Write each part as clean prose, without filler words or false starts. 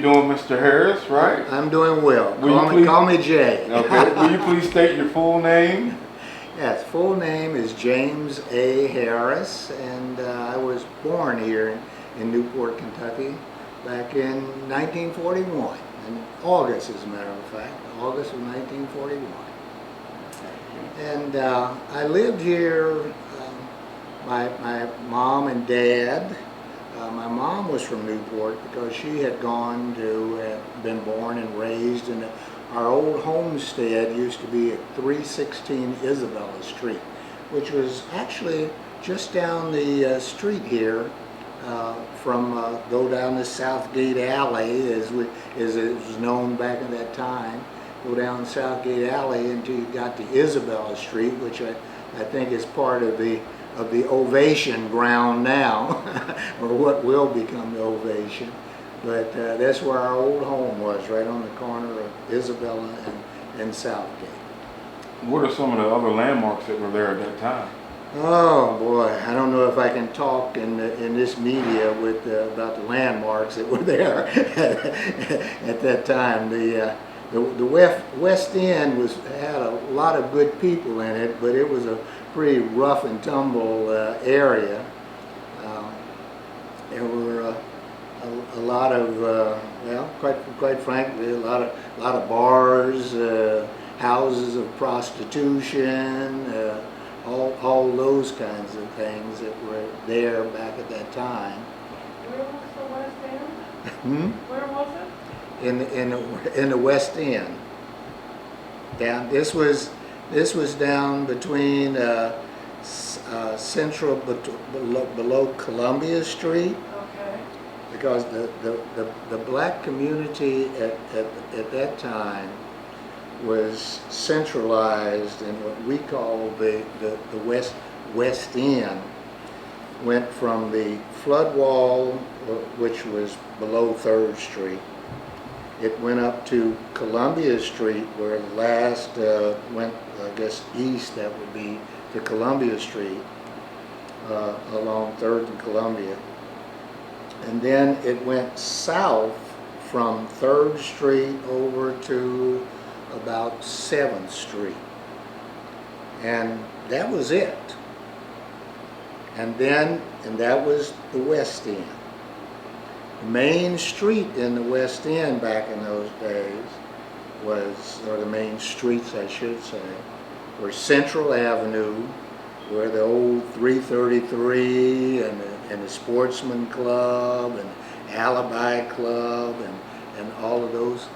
doing, Mr. Harris, right? I'm doing well. Will Call me Jay. Okay. Will you please state your full name? Yes, full name is James A. Harris, and I was born here in Newport, Kentucky, back in 1941, in August, as a matter of fact, August of 1941. And I lived here. My mom and dad. My mom was from Newport because she had been born and raised in our old homestead used to be at 316 Isabella Street, which was actually just down the street here go down the Southgate Alley, as it was known back in that time. Go down Southgate Alley until you got to Isabella Street, which I think is part of the Ovation ground now, or what will become the Ovation. But that's where our old home was, right on the corner of Isabella and Southgate. What are some of the other landmarks that were there at that time? Oh boy, I don't know if I can talk in this media about the landmarks that were there at that time. The West End had a lot of good people in it, but it was a pretty rough and tumble area. There were a lot of, well, quite frankly, a lot of bars, houses of prostitution, all those kinds of things that were there back at that time. Where was the West End? Where was it? In the West End. Down. This was down between central below Columbia Street. Okay. Because the black community at that time was centralized in what we call the West End. Went from the flood wall, which was below 3rd Street. It went up to Columbia Street, where the last went, I guess, east. That would be to Columbia Street, along 3rd and Columbia. And then it went south from 3rd Street over to about 7th Street. And that was it. And that was the West End. The main street in the West End back in those days or the main streets I should say, were Central Avenue, where the old 333 and the Sportsman Club and Alibi Club and all of those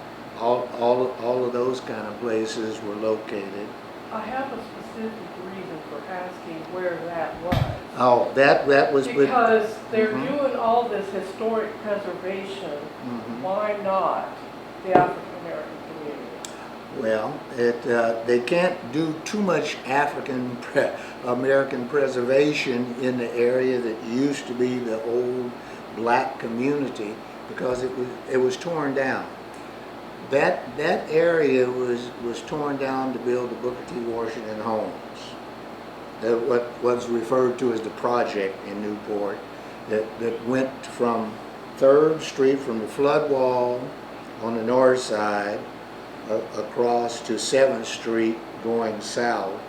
kind of places were located. I have a specific reason for asking where that was. Oh, that was because they're doing all this historic preservation. Why not the African American community? Well, they can't do too much African American preservation in the area that used to be the old black community because it was torn down. That area was torn down to build the Booker T. Washington homes. What was referred to as the project in Newport, that went from 3rd Street, from the flood wall on the north side, across to 7th Street going south,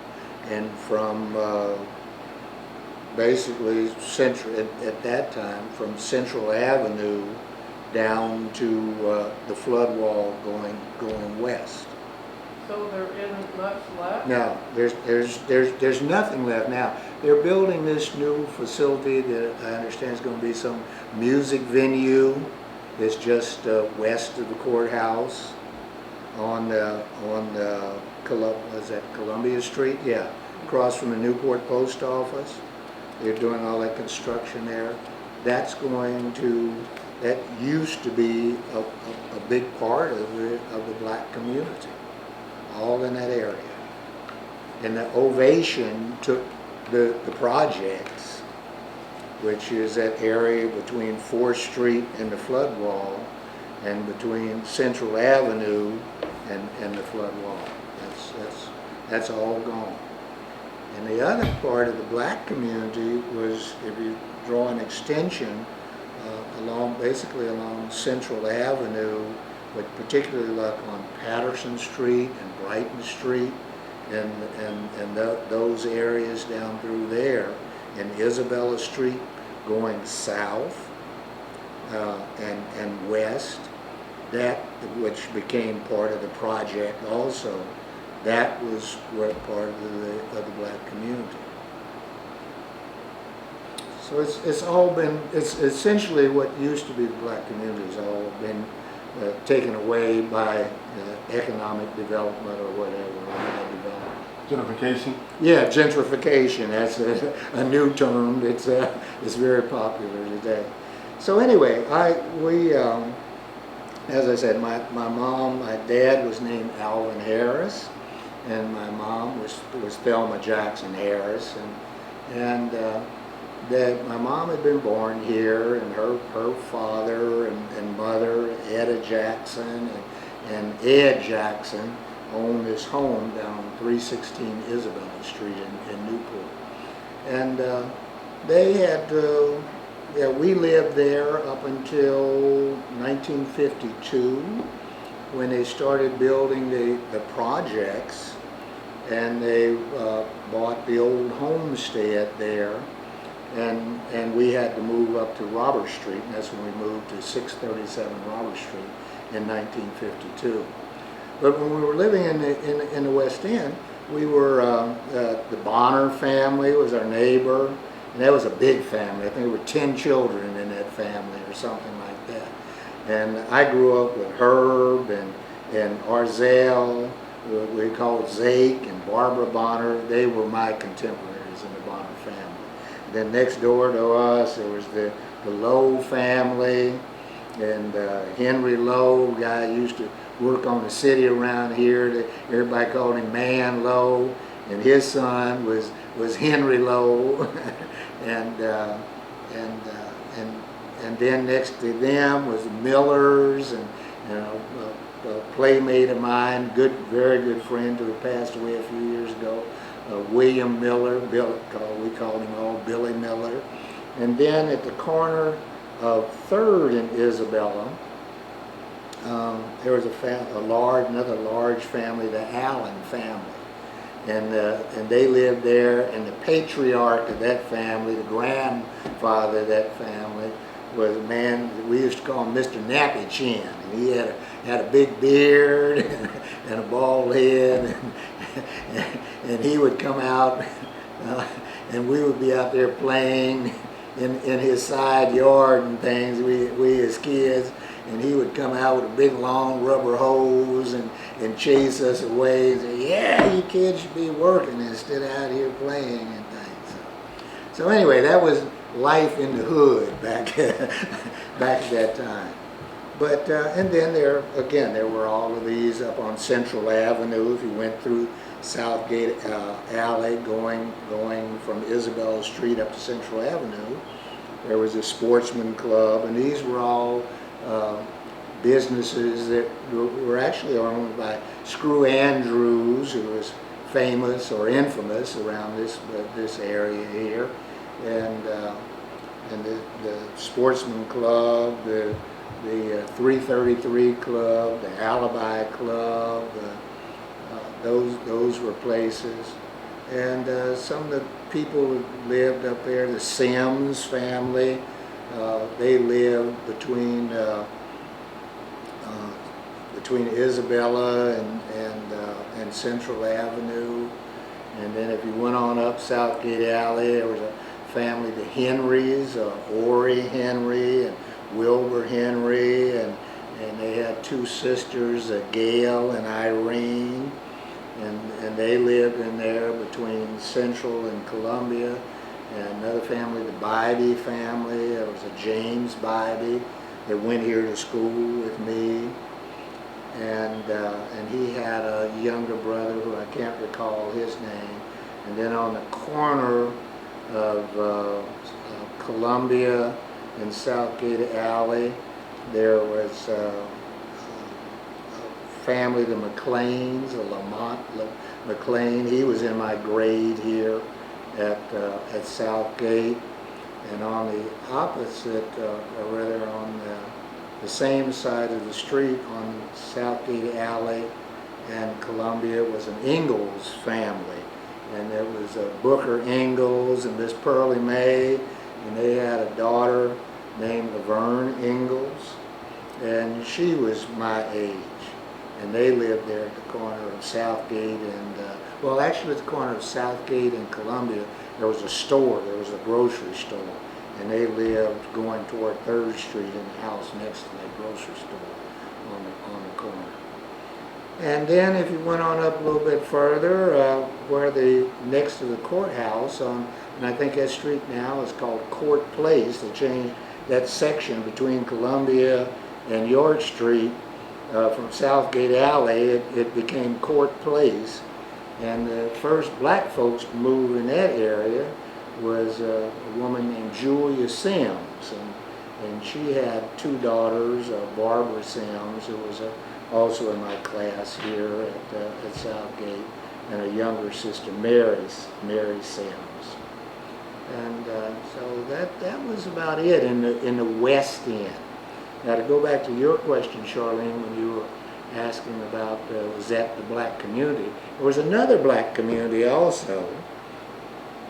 and from basically at that time from Central Avenue down to the flood wall going west. So there isn't much left? No, there's nothing left now. They're building this new facility that I understand is going to be some music venue. It's just west of the courthouse on Columbia Street? Yeah, across from the Newport Post Office. They're doing all that construction there. That used to be a big part of the black community, all in that area. And the Ovation took the projects, which is that area between 4th Street and the flood wall, and between Central Avenue and the flood wall. That's all gone. And the other part of the black community was, if you draw an extension basically along Central Avenue, but particularly like on Patterson Street and Brighton Street, and those areas down through there, and Isabella Street going south and west, that which became part of the project also. That was part of the black community. So it's all been, it's essentially what used to be the black community has all been taken away by economic development or whatever. Gentrification? Yeah, gentrification. That's a new term. It's very popular today. So anyway, as I said, my dad was named Alvin Harris, and my mom was Thelma Jackson Harris, and that my mom had been born here, and her father and mother, Etta Jackson and Ed Jackson, owned this home down 316 Isabella Street in Newport. And they had, we lived there up until 1952, when they started building the projects, and they bought the old homestead there. And we had to move up to Robert Street, and that's when we moved to 637 Robert Street in 1952. But when we were living in the West End, we were, the Bonner family was our neighbor, and that was a big family. I think there were 10 children in that family or something like that. And I grew up with Herb and Arzell, we called Zake, and Barbara Bonner. They were my contemporaries in the Bonner family. Then next door to us, there was the Lowe family, and Henry Lowe, guy used to work on the city around here. Everybody called him Man Lowe, and his son was Henry Lowe, and then next to them was the Millers, and a playmate of mine, very good friend who passed away a few years ago. William Miller, we called him all Billy Miller. And then at the corner of 3rd and Isabella, there was another large family, the Allen family. And they lived there, and the patriarch of that family, the grandfather of that family, was a man that we used to call him Mr. Nappy Chin. And he had a big beard and a bald head, and he would come out, and we would be out there playing in his side yard and things, we as kids, and he would come out with a big long rubber hose and chase us away and say, yeah, you kids should be working instead of out here playing and things. So anyway, that was life in the hood back at that time. But and then there were all of these up on Central Avenue. If you went through Southgate Alley going from Isabella Street up to Central Avenue, there was a sportsman club, and these were all businesses that were actually owned by Screw Andrews, who was famous or infamous around this area here, and the sportsman club, the 333 club, the Alibi club, those were places. And some of the people who lived up there, the Sims family, they lived between Isabella and Central Avenue. And then if you went on up Southgate Alley, there was a family, the Henrys, Ori Henry and Wilbur Henry, and they had 2 sisters, Gail and Irene, and they lived in there between Central and Columbia. And another family, the Bybee family, there was a James Bybee that went here to school with me, and he had a younger brother who I can't recall his name. And then on the corner of Columbia and Southgate Alley, there was a family, the McLeans, Lamont McLean. He was in my grade here at Southgate. And on the opposite, or rather on the same side of the street on Southgate Alley and Columbia was an Ingalls family. And there was Booker Ingalls and Miss Pearlie Mae, and they had a daughter named Laverne Ingalls, and she was my age. And they lived there at the corner of Southgate and, well, actually at the corner of Southgate and Columbia, there was a store, there was a grocery store. And they lived going toward 3rd Street in the house next to that grocery store on the corner. And then if you went on up a little bit further, where next to the courthouse, and I think that street now is called Court Place. They changed that section between Columbia and York Street from Southgate Alley. It became Court Place. And the first black folks to move in that area was a woman named Julia Sims. And she had 2 daughters, Barbara Sims, who was also in my class here at Southgate, and a younger sister, Mary Sims. And so that was about it in the West End. Now to go back to your question, Charlene, when you were asking about was that the black community, there was another black community also,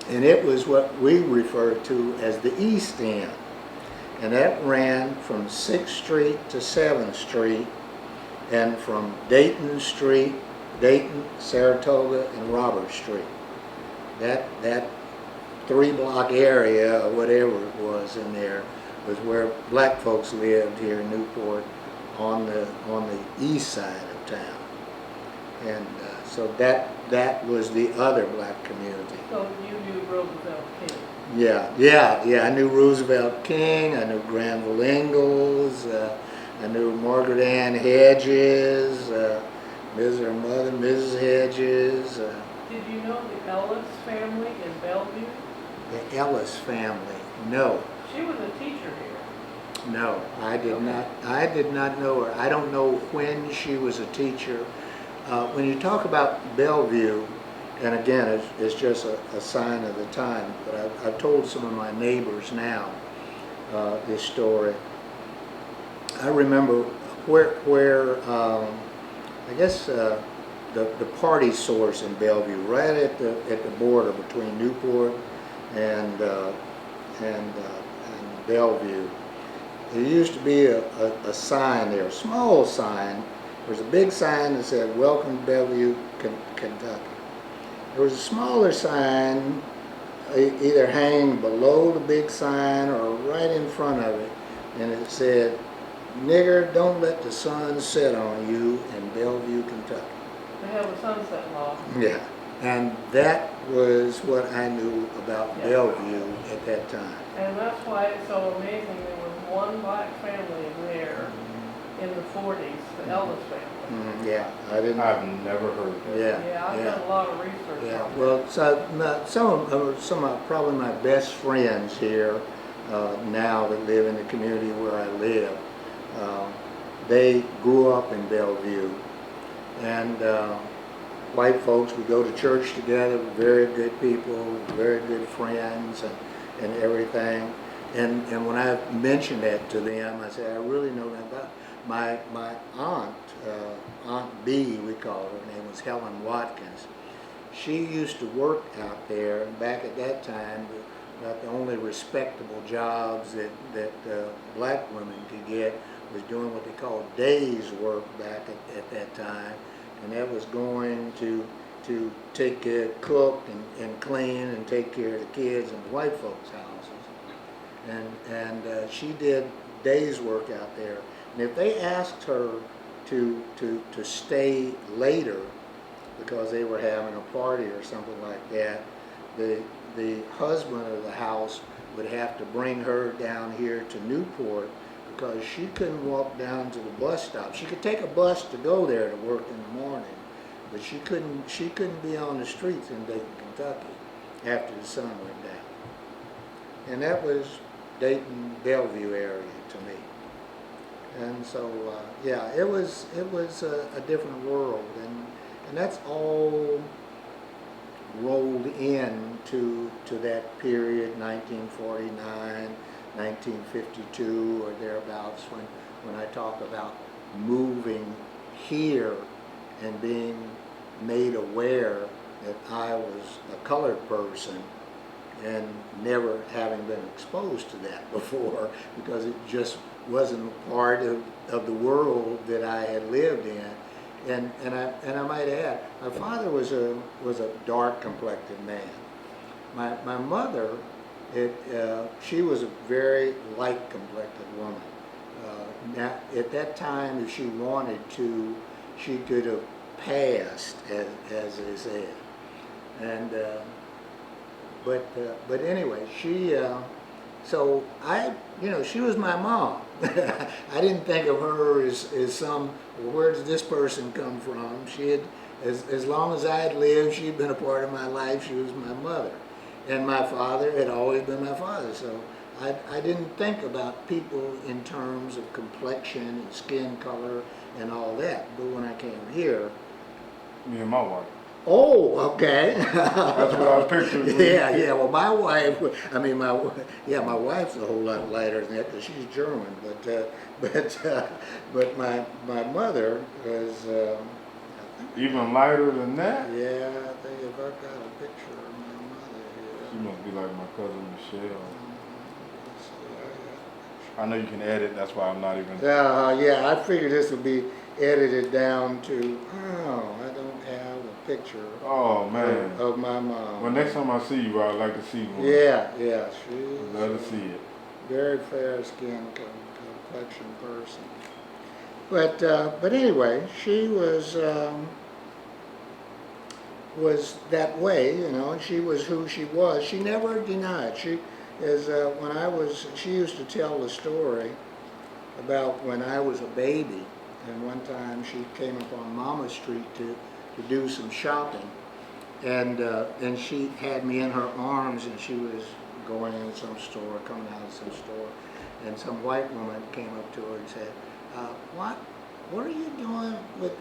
and it was what we refer to as the East End. And that ran from 6th Street to 7th Street, and from Dayton Street, Dayton, Saratoga, and Robert Street. That 3-block area, or whatever it was in there, was where black folks lived here in Newport on the east side of town. And so that was the other black community. So you knew Roosevelt King? Yeah. I knew Roosevelt King. I knew Granville Ingalls. I knew Margaret Ann Hedges. Her mother, Mrs. Hedges. Did you know the Ellis family in Bellevue? The Ellis family? No. She was a teacher here. No, I did not. I did not know her. I don't know when she was a teacher. When you talk about Bellevue, and again, it's just a sign of the time, but I've told some of my neighbors now this story. I remember where I guess the party source in Bellevue, right at the border between Newport and Bellevue. There used to be a sign there, a small sign. There was a big sign that said, "Welcome to Bellevue, Kentucky." There was a smaller sign either hanging below the big sign or right in front of it, and it said, "Nigger, don't let the sun set on you in Bellevue, Kentucky." They have a sunset law. Yeah, and that was what I knew about Bellevue at that time. And that's why it's so amazing. There was one black family there in the 40s, the Ellis family. Yeah, I didn't. I've never heard that. Yeah, I've done a lot of research Yeah, on well, so some of probably my best friends here now that live in the community where I live, they grew up in Bellevue, and white folks, we go to church together, very good people, very good friends, and everything. And when I mentioned that to them, I said, I really know that about my aunt, Aunt B, we call her. Her name was Helen Watkins. She used to work out there, and back at that time, about the only respectable jobs that black women could get was doing what they called days work back at that time, and that was going to take care, cook and clean and take care of the kids in the white folks' houses. And she did days work out there. And if they asked her to stay later because they were having a party or something like that, the husband of the house would have to bring her down here to Newport because she couldn't walk down to the bus stop. She could take a bus to go there to work in the morning, but she couldn't be on the streets in Dayton, Kentucky after the sun went down. And that was Dayton, Bellevue area to me. And so, yeah, it was a different world, and that's all rolled in to that period, 1949, 1952 or thereabouts, when I talk about moving here and being made aware that I was a colored person and never having been exposed to that before, because it just wasn't a part of the world that I had lived in. And I might add, my father was a dark complected man. My mother, she was a very light complected woman. Now, at that time, if she wanted to, she could have passed, as they said. And but anyway, so she was my mom. I didn't think of her as some, well, where does this person come from? She had, as long as I had lived, she'd been a part of my life. She was my mother. And my father had always been my father. So I didn't think about people in terms of complexion and skin color and all that. But when I came here... Me and my wife. Oh, okay. That's what I was picturing. Yeah. Well, my wife, my wife's a whole lot lighter than that because she's German. But my mother was even lighter than that. Yeah, I think if I've got a picture of my mother here. She must be like my cousin Michelle. Let's see, I know you can edit. That's why I'm not even. Yeah, I figured this would be edited down to. Oh, I don't have a picture. Oh man. Of my mom. Well, next time I see you, I'd like to see one. Yeah, I'd love to see it. Very fair skin complexion person. But anyway, she was that way, and she was who she was. She never denied. She used to tell the story about when I was a baby, and one time she came up on Mama Street to do some shopping, and she had me in her arms, and she was going in some store, coming out of some store, and some white woman came up to her and said, what are you doing with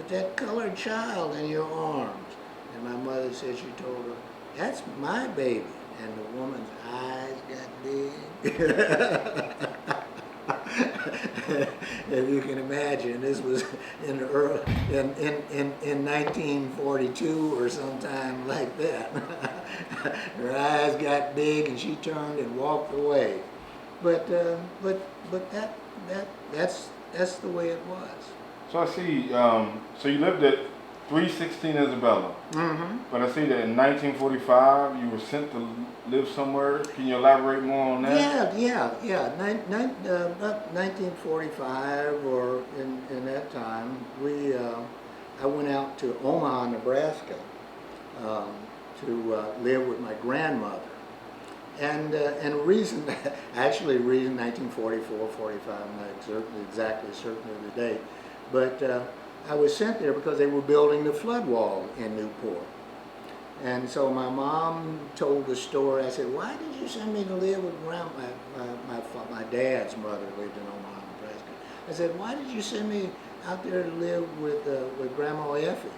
that colored child in your arms? And my mother said, she told her, that's my baby. And the woman's eyes got big. If you can imagine, this was in 1942 or sometime like that. Her eyes got big, and she turned and walked away. But that's the way it was. So I see. So you lived at 316 Isabella. Mm-hmm. But I see that in 1945 you were sent to live somewhere. Can you elaborate more on that? Yeah. About 1945 or in that time, I went out to Omaha, Nebraska, to live with my grandmother. And reason 1944, 45, I'm not exactly certain of the date, but I was sent there because they were building the flood wall in Newport. And so my mom told the story. I said, why did you send me to live with grandma? My dad's mother lived in Omaha, Nebraska. I said, why did you send me out there to live with Grandma Effie?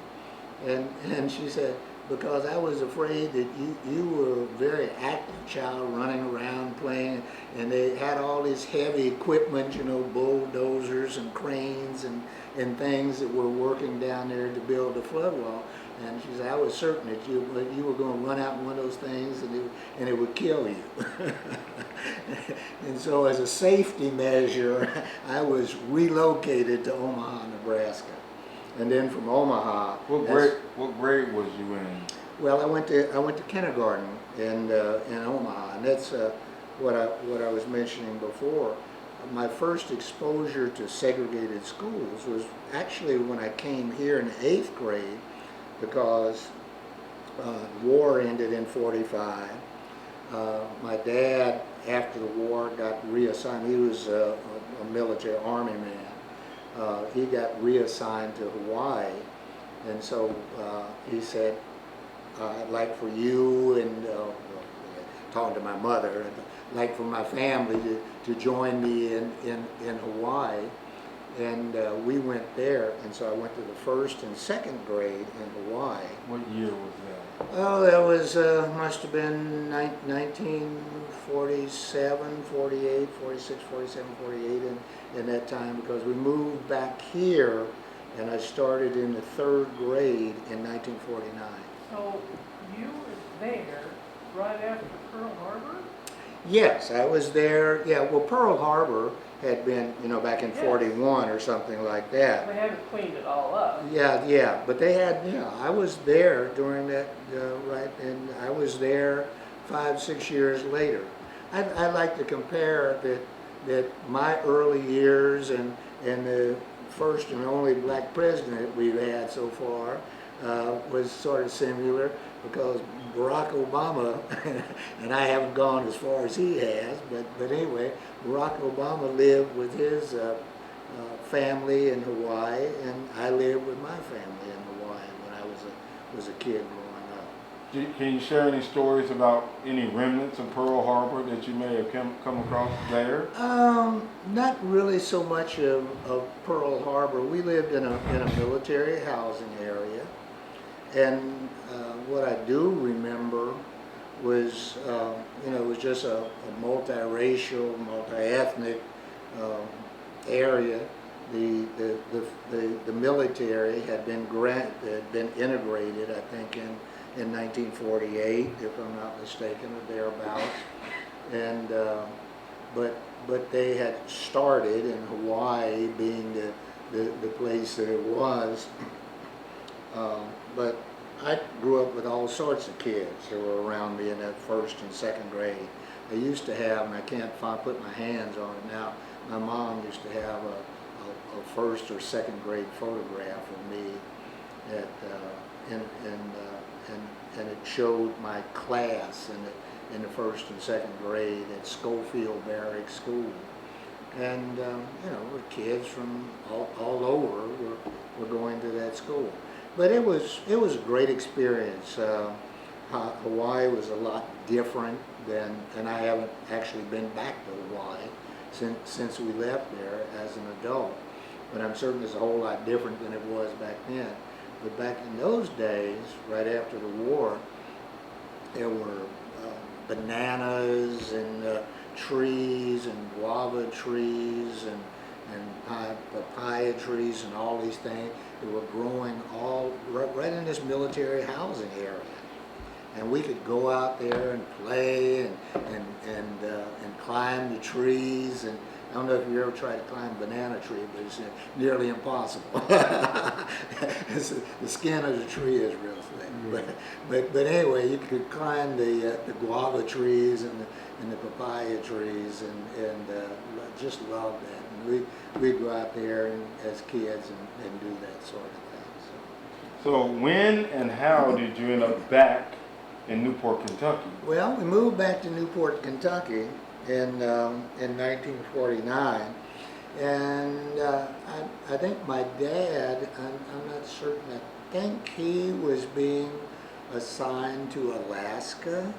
And she said, because I was afraid that you were a very active child running around playing, and they had all this heavy equipment, bulldozers and cranes and things that were working down there to build the flood wall. And she said, I was certain that you were going to run out in one of those things and it would kill you. And so as a safety measure, I was relocated to Omaha, Nebraska. And then from Omaha. What grade was you in? Well, I went to kindergarten in Omaha, and that's what I was mentioning before. My first exposure to segregated schools was actually when I came here in the 8th grade, because the war ended in 45. My dad, after the war, got reassigned. He was a military army man. He got reassigned to Hawaii, and so he said, I'd like for you and talking to my mother, I'd like for my family to join me in Hawaii. and we went there, and so I went to the first and second grade in Hawaii. What year was that? Oh, that was, must have been 1947, 48, 46, 47, 48 in that time, because we moved back here, and I started in the third grade in 1949. So you were there right after Pearl Harbor? Yes, I was there. Yeah, well, Pearl Harbor had been, back in Yes. 41 or something like that. They haven't cleaned it all up. Yeah, but they had, I was there during that, right, and I was there 5, 6 years later. I like to compare that my early years and the first and only black president we've had so far was sort of similar, because Barack Obama, and I haven't gone as far as he has, but anyway, Barack Obama lived with his family in Hawaii, and I lived with my family in Hawaii when I was a kid growing up. Can you share any stories about any remnants of Pearl Harbor that you may have come across there? Not really so much of Pearl Harbor. We lived in a military housing area, and what I do remember was, it was just a multiracial, multi-ethnic area. The military had been integrated, I think, in 1948, if I'm not mistaken, or thereabouts. And but they had started in Hawaii, being the place that it was. But I grew up with all sorts of kids who were around me in that first and second grade. I used to have, and I can't put my hands on it now, my mom used to have a first or second grade photograph of me and it showed my class in the first and second grade at Schofield Barracks School. And, we're kids from all over were going to that school. But it was a great experience. Hawaii was a lot different and I haven't actually been back to Hawaii since we left there as an adult. But I'm certain it's a whole lot different than it was back then. But back in those days, right after the war, there were bananas and trees and guava trees and papaya trees and all these things that were growing all right in this military housing area. And we could go out there and play and climb the trees. And I don't know if you ever tried to climb a banana tree, but it's nearly impossible. The skin of the tree is real thick. But anyway, you could climb the guava trees and the papaya trees and just loved that. And we'd go out there as kids and do that sort of thing. So when and how did you end up back in Newport, Kentucky? Well, we moved back to Newport, Kentucky in 1949, and I think my dad, I'm not certain, I think he was being assigned to Alaska,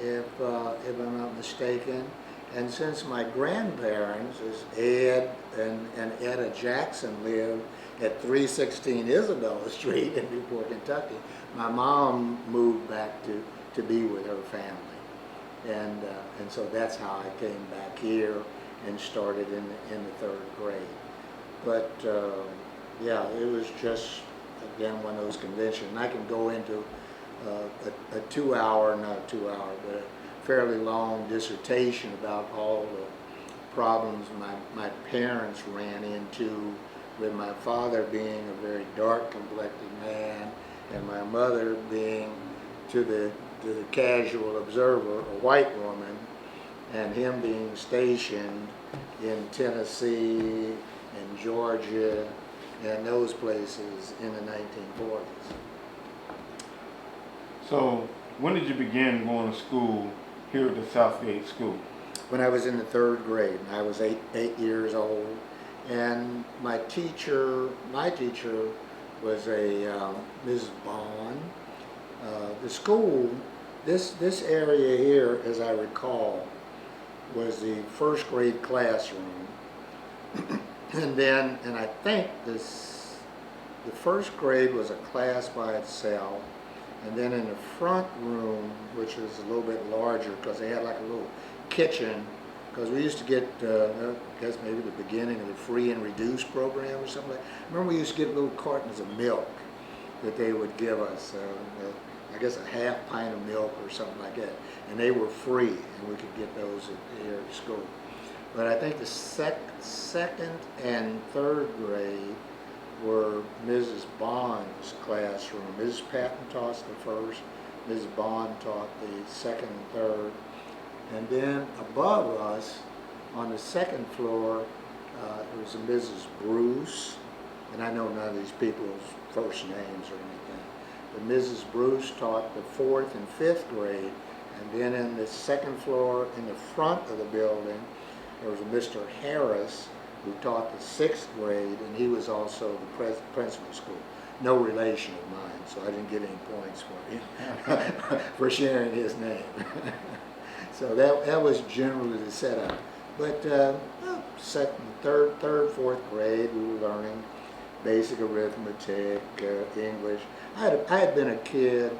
if I'm not mistaken. And since my grandparents, as Ed and Etta Jackson, lived at 316 Isabella Street in Newport, Kentucky, my mom moved back to be with her family. And so that's how I came back here and started in the third grade. But yeah, it was just, again, one of those conventions. And I can go into a 2-hour, not a 2-hour, but a fairly long dissertation about all the problems my parents ran into, with my father being a very dark complected man and my mother being, to the casual observer, a white woman, and him being stationed in Tennessee and Georgia and those places in the 1940s. So when did you begin going to school here at the Southgate School? When I was in the third grade. I was eight years old, and my teacher was a Mrs. Bond. The school, this area here, as I recall, was the first grade classroom, And I think the first grade was a class by itself. And then in the front room, which was a little bit larger because they had like a little kitchen, because we used to get, I guess maybe the beginning of the free and reduced program or something like that. Remember we used to get little cartons of milk that they would give us, I guess a half pint of milk or something like that. And they were free, and we could get those here at school. But I think the second and third grade were Mrs. Bond's classroom. Mrs. Patton taught the first, Mrs. Bond taught the second and third. And then above us, on the second floor, there was a Mrs. Bruce, and I know none of these people's first names or anything, but Mrs. Bruce taught the fourth and fifth grade. And then in the second floor, in the front of the building, there was a Mr. Harris who taught the sixth grade, and he was also the principal school. No relation of mine, so I didn't get any points for him for sharing his name. So that was generally the setup. But second, third, fourth grade, we were learning basic arithmetic, English. I had been a kid.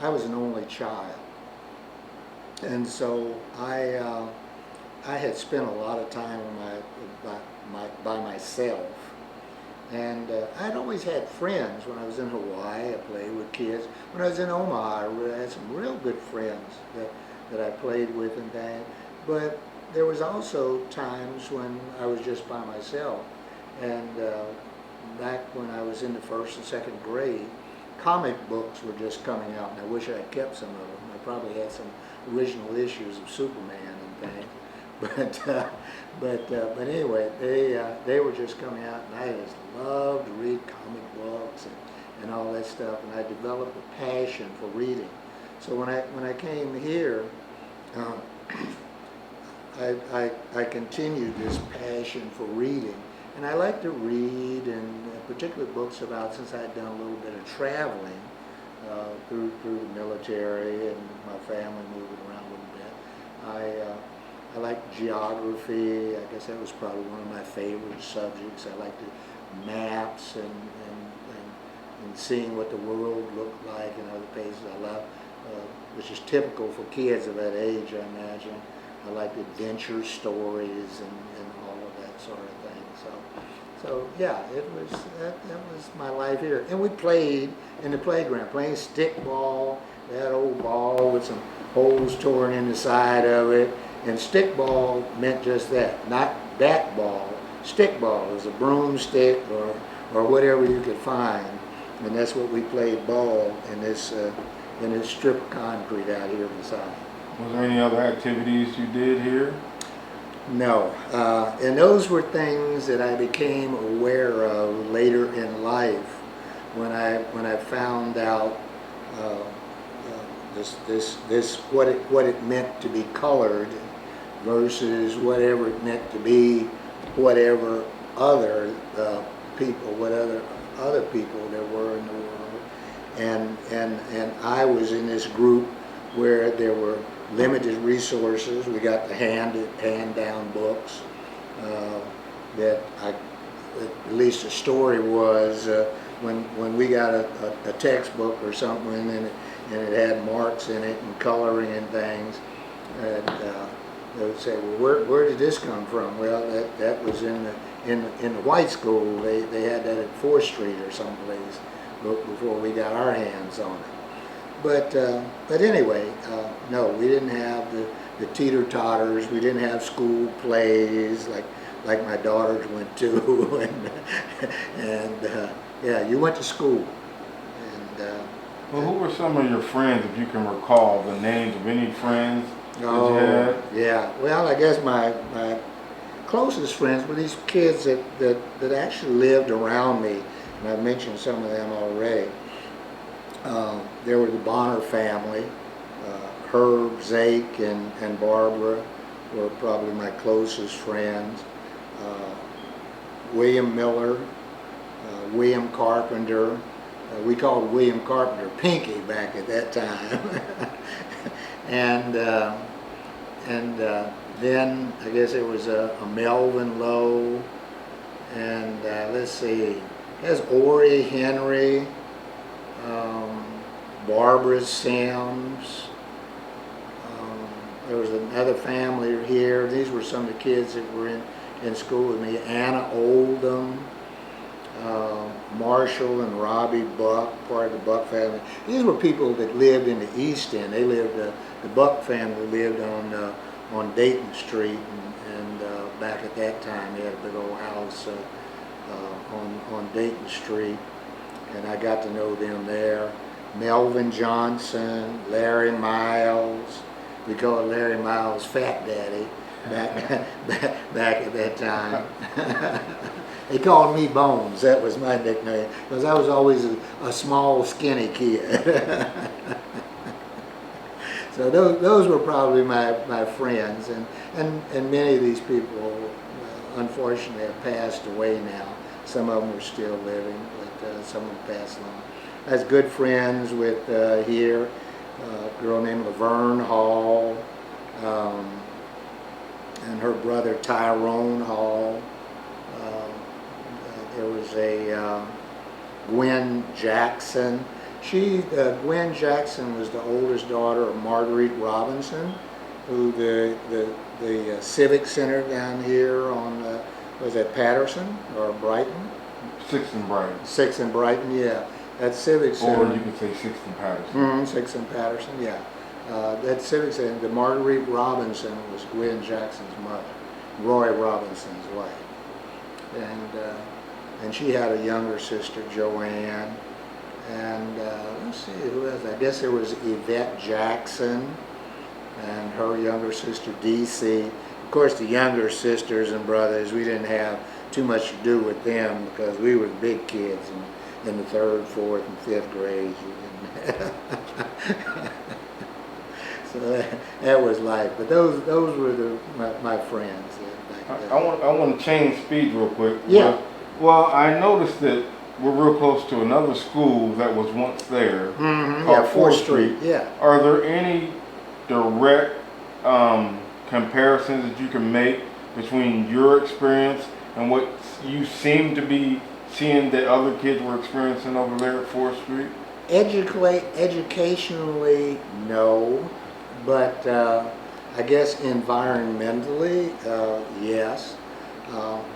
I was an only child, and so I had spent a lot of time by myself. And I'd always had friends. When I was in Hawaii, I played with kids. When I was in Omaha, I had some real good friends that I played with and that. But there was also times when I was just by myself. And back when I was in the first and second grade, comic books were just coming out, and I wish I had kept some of them. I probably had some original issues of Superman and things. But anyway, they were just coming out, and I just loved to read comic books and all that stuff, and I developed a passion for reading. So when I came here, I continued this passion for reading, and I like to read, and particularly books about, since I had done a little bit of traveling through the military and my family moving around a little bit. I like geography. I guess that was probably one of my favorite subjects. I liked maps and seeing what the world looked like in other places. I love, which is typical for kids of that age, I imagine. I liked adventure stories and all of that sort of thing. So yeah, that was my life here. And we played in the playground, playing stickball, that old ball with some holes torn in the side of it. And stickball meant just that, not bat ball. Stickball is a broomstick or whatever you could find, and that's what we played ball in this strip of concrete out here beside. Was there any other activities you did here? No, and those were things that I became aware of later in life when I found out this what it meant to be colored versus whatever it meant to be, whatever other people, what other people there were in the world, and I was in this group where there were limited resources. We got the hand down books that at least the story was when we got a textbook or something and it had marks in it and coloring and things, and they would say, well, where did this come from? Well, that was in the white school. They had that at 4th Street or someplace before we got our hands on it. But anyway, no, we didn't have the teeter-totters. We didn't have school plays like my daughters went to. and yeah, you went to school. And well, who were some of your friends, if you can recall the names of any friends? Oh, yeah. Well, I guess my closest friends were these kids that actually lived around me, and I've mentioned some of them already. There were the Bonner family. Herb, Zake, and Barbara were probably my closest friends. William Miller, William Carpenter. We called William Carpenter Pinky back at that time. And then I guess it was a Melvin Lowe, and let's see, there's Ori Henry, Barbara Sims. There was another family here. These were some of the kids that were in school with me. Anna Oldham, Marshall and Robbie Buck, part of the Buck family. These were people that lived in the East End. They lived, the Buck family lived on Dayton Street, and back at that time they had a big old house on Dayton Street, and I got to know them there. Melvin Johnson, Larry Miles. We called Larry Miles Fat Daddy back at that time. They called me Bones. That was my nickname, because I was always a small, skinny kid. So those were probably my friends, and many of these people unfortunately have passed away now. Some of them are still living, but some of them passed along. I was good friends with here a girl named Laverne Hall, and her brother Tyrone Hall. There was a Gwen Jackson. Gwen Jackson was the oldest daughter of Marguerite Robinson, who the Civic Center down here on, was that Patterson or Brighton? 6th and Brighton. 6th and Brighton, yeah. That Civic Center. Or you could say 6th and Patterson. 6th and Patterson, yeah. That Civic Center, the Marguerite Robinson was Gwen Jackson's mother, Roy Robinson's wife. And she had a younger sister, Joanne. And let's see, who else? I guess there was Yvette Jackson and her younger sister, DC. Of course, the younger sisters and brothers, we didn't have too much to do with them because we were big kids in the 3rd, 4th, and 5th grade. So that was life. But those were my friends back then. I want to change speed real quick. Yeah. Well, I noticed that we're real close to another school that was once there, Mm-hmm. called Yeah, 4th Street. Yeah. Are there any direct comparisons that you can make between your experience and what you seem to be seeing that other kids were experiencing over there at 4th Street? Educationally, no, but I guess environmentally, yes.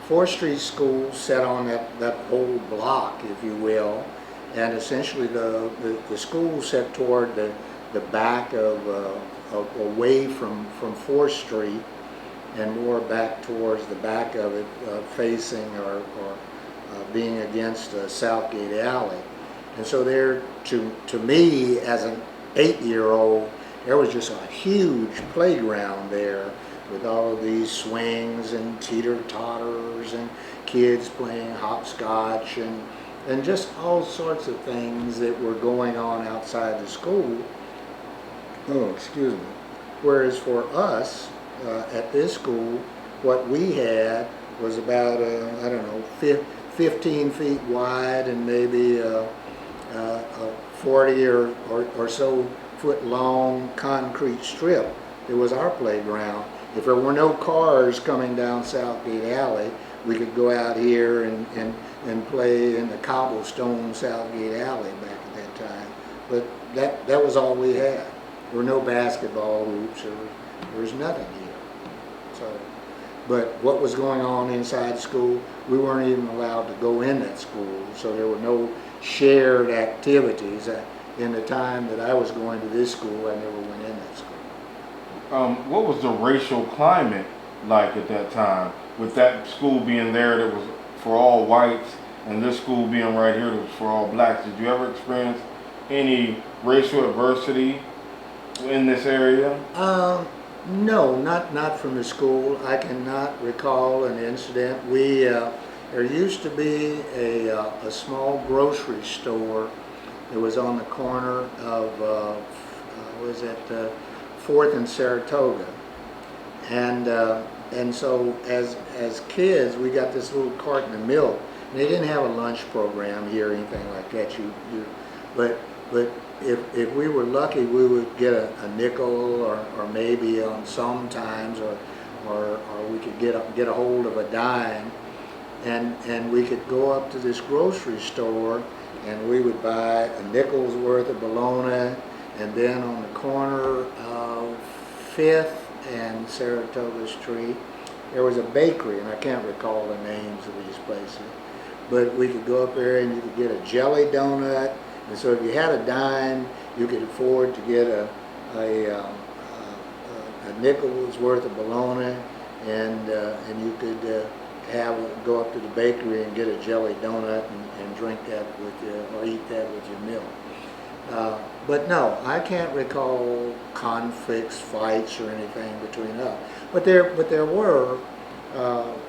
4th Street School sat on that whole block, if you will, and essentially the school sat toward the back of away from 4th Street and more back towards the back of it, facing or being against Southgate Alley. And so there, to me as an 8-year-old, there was just a huge playground there with all of these swings and teeter-totters and kids playing hopscotch and just all sorts of things that were going on outside the school. Oh, excuse me. Whereas for us, at this school, what we had was about, I don't know, 15 feet wide and maybe a 40 or so foot long concrete strip. It was our playground. If there were no cars coming down Southgate Alley, we could go out here and play in the cobblestone Southgate Alley back at that time. But that was all we had. There were no basketball hoops. There was nothing here. So, but what was going on inside school, we weren't even allowed to go in that school. So there were no shared activities. In the time that I was going to this school, I never went in that school. What was the racial climate like at that time? With that school being there that was for all whites and this school being right here that was for all blacks, did you ever experience any racial adversity in this area? No, not from the school. I cannot recall an incident. There used to be a small grocery store that was on the corner of, was it 4th and Saratoga, and so as kids we got this little carton of milk. And they didn't have a lunch program here or anything like that. But if we were lucky, we would get a nickel or maybe on sometimes or we could get a hold of a dime. and we could go up to this grocery store and we would buy a nickel's worth of bologna, and then on the corner of 5th and Saratoga Street there was a bakery, and I can't recall the names of these places, but we could go up there and you could get a jelly donut, and so if you had a dime you could afford to get a nickel's worth of bologna, and you could go up to the bakery and get a jelly donut and drink that with or eat that with your meal. But no, I can't recall conflicts, fights, or anything between us. But there were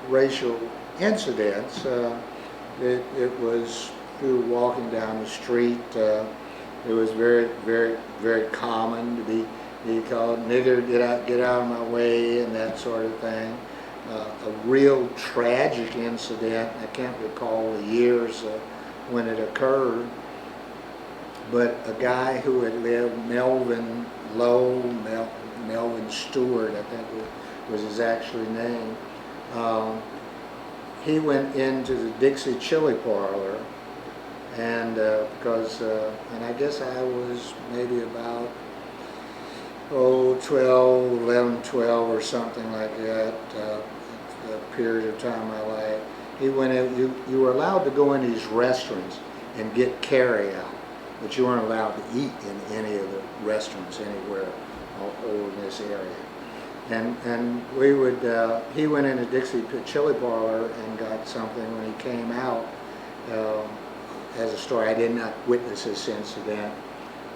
racial incidents. It was through walking down the street. It was very, very, very common to be called nigger, get out of my way, and that sort of thing. A real tragic incident, I can't recall the years when it occurred, but a guy who had lived, Melvin Stewart, I think was his actual name, he went into the Dixie Chili Parlor, and and I guess I was maybe about 11, 12 or something like that, a period of time in my life. He went in, you were allowed to go in these restaurants and get carry out, but you weren't allowed to eat in any of the restaurants anywhere over in this area. And we would, he went in a Dixie Chili Parlor and got something. When he came out, as a story, I did not witness this incident,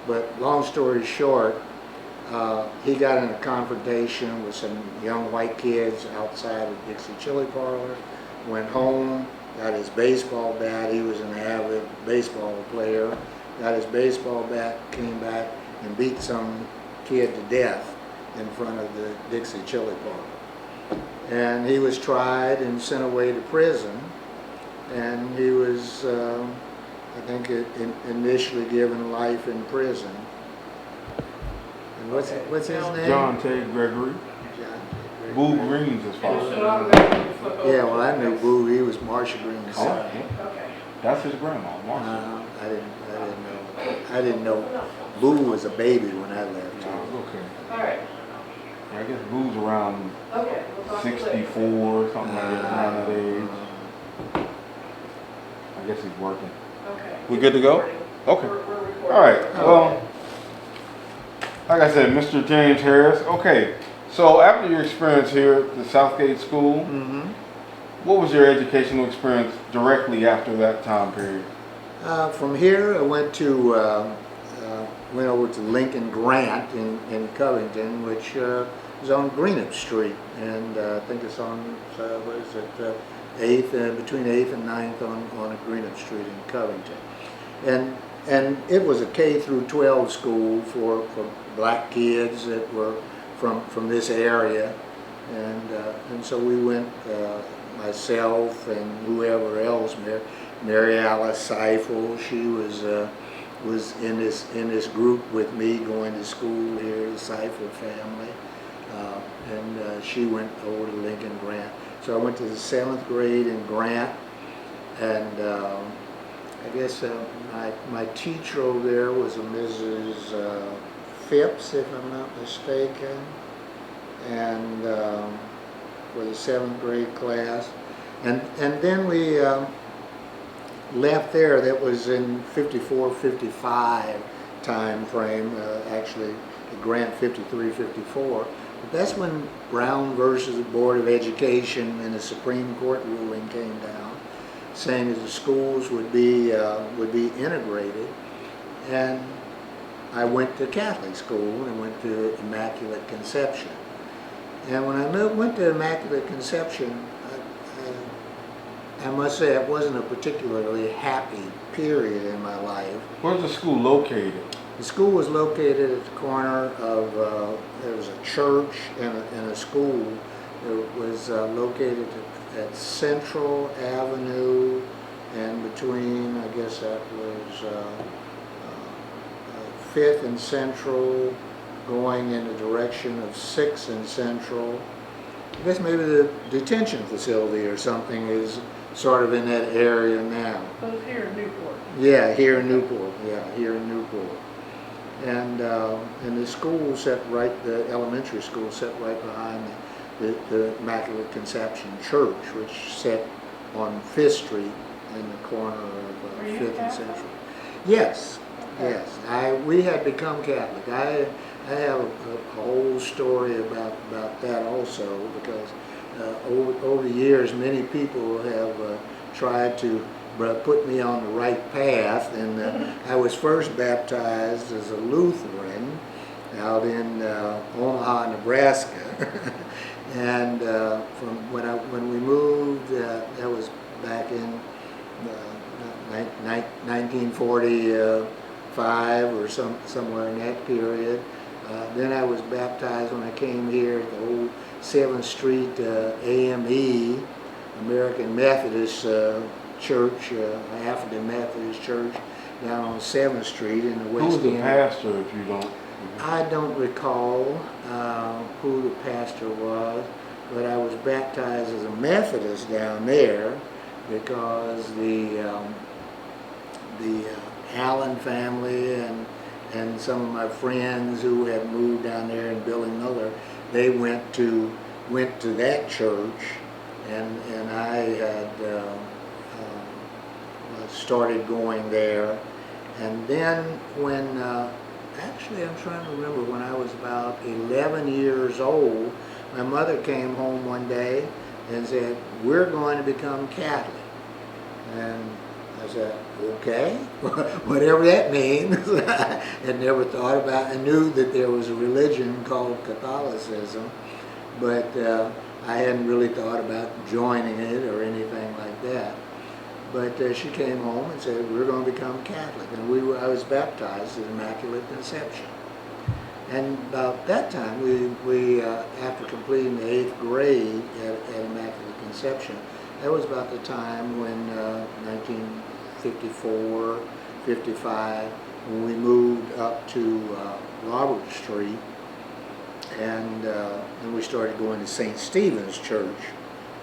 but long story short, he got in a confrontation with some young white kids outside of Dixie Chili Parlor, went home, got his baseball bat. He was an avid baseball player. Got his baseball bat, came back and beat some kid to death in front of the Dixie Chili Parlor. And he was tried and sent away to prison. And he was, I think, initially given life in prison. And what's his name? John T. Gregory. Boo Green's his father. Yeah, well, I knew Boo. He was Marsha Green's son. Okay. That's his grandma, Marcia. I didn't know. Boo was a baby when I left. Okay. All right. I guess Boo's around Okay. We'll talk to you later. 64, something like that, around that age. I guess he's working. Okay. We good to go? Okay. We're recording. All right. Well, like I said, Mr. James Harris. Okay. So after your experience here at the Southgate School, what was your educational experience directly after that time period? From here, I went over to Lincoln Grant in Covington, which is on Greenup Street, and I think it's on what is it, 8th, between 8th and 9th on Greenup Street in Covington, and it was a K through 12 school for black kids that were from this area, and so we went, myself and whoever else, Mary Alice Seifel, she was in this group with me going to school here, the Seifel family, and she went over to Lincoln Grant. So I went to the 7th grade in Grant, and I guess my teacher over there was a Mrs. Phipps, if I'm not mistaken, and for the 7th grade class, and then we left there. That was in 54, 55 time frame, actually Grant 53, 54. But that's when Brown versus the Board of Education and the Supreme Court ruling came down, saying that the schools would be integrated. And I went to Catholic school and went to Immaculate Conception. And when I went to Immaculate Conception, I must say it wasn't a particularly happy period in my life. Where's the school located? The school was located at the corner of, there was a church and a school. It was located at Central Avenue, and between, I guess that was 5th and Central, going in the direction of 6th and Central. I guess maybe the detention facility or something is sort of in that area now. So it's here in Newport. Yeah, here in Newport. Yeah, here in Newport. And the school set right, the elementary school set right behind the Immaculate Conception Church, which set on 5th Street in the corner of Are you 5th and Catholic? Central. Yes, Okay. yes. We had become Catholic. I have a whole story about that also, because over the years many people have tried to put me on the right path, and I was first baptized as a Lutheran out in Omaha, Nebraska. And from when we moved, that was back in 1945 or somewhere in that period. Then I was baptized when I came here at the old 7th Street AME, American Methodist Church, African Methodist Church, down on 7th Street in the Who West was the End. pastor, if you don't? I don't recall who the pastor was, but I was baptized as a Methodist down there because the Allen family and some of my friends who had moved down there, and Billy Miller, they went to that church, and I had started going there. And then when actually, I'm trying to remember, when I was about 11 years old, my mother came home one day and said, "We're going to become Catholic." And I said, "Okay," whatever that means. I had never thought about it. I knew that there was a religion called Catholicism, but I hadn't really thought about joining it or anything like that. But she came home and said, "We're going to become Catholic." And I was baptized in Immaculate Conception. And about that time, we after completing the 8th grade at Immaculate Conception, that was about the time when 1954, 55, when we moved up to Robert Street, and we started going to St. Stephen's Church,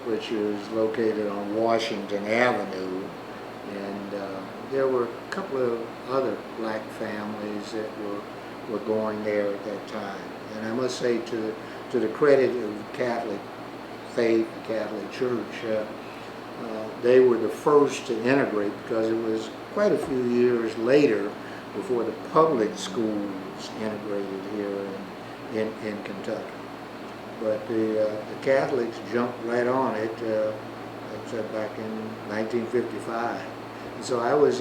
which is located on Washington Avenue, and there were a couple of other black families that were going there at that time. And I must say, to the credit of Catholic faith, the Catholic Church, they were the first to integrate, because it was quite a few years later before the public schools integrated here in Kentucky. But the Catholics jumped right on it, I said, back in 1955. And so I was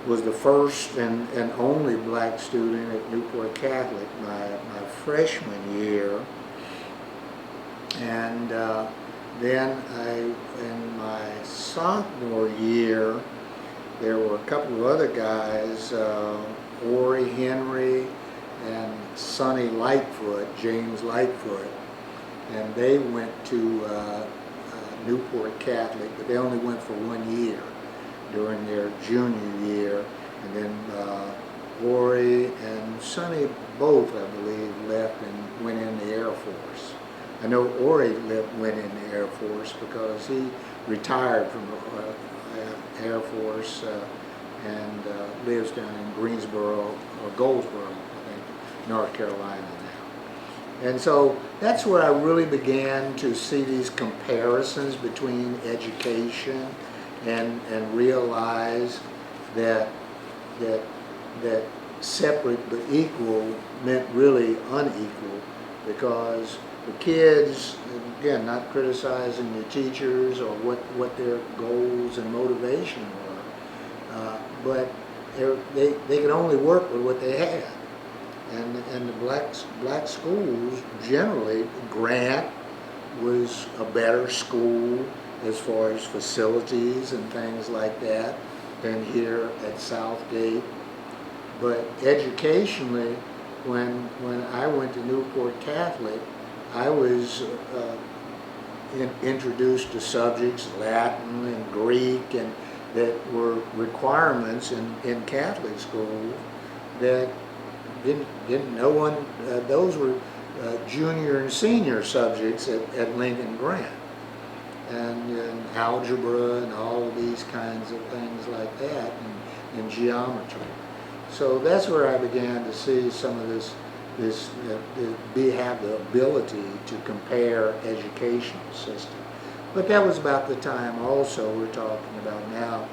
was the first and only black student at Newport Catholic my freshman year. And then in my sophomore year, there were a couple of other guys, Ori Henry and Sonny Lightfoot, James Lightfoot, and they went to Newport Catholic, but they only went for 1 year during their junior year. And then Ori and Sonny both, I believe, left and went in the Air Force. I know Ori went in the Air Force because he retired from the Air Force and lives down in Greensboro, or Goldsboro, I think, North Carolina now. And so that's where I really began to see these comparisons between education and realize that separate but equal meant really unequal, because the kids, again, not criticizing the teachers or what their goals and motivation were, but they could only work with what they had. And the black schools, generally, Grant was a better school as far as facilities and things like that than here at Southgate. But educationally, when I went to Newport Catholic, I was introduced to subjects, Latin and Greek, and that were requirements in Catholic school that didn't no one, those were junior and senior subjects at Lincoln Grant. and algebra and all of these kinds of things like that, and geometry. So that's where I began to see some of have the ability to compare educational system. But that was about the time also we're talking about now,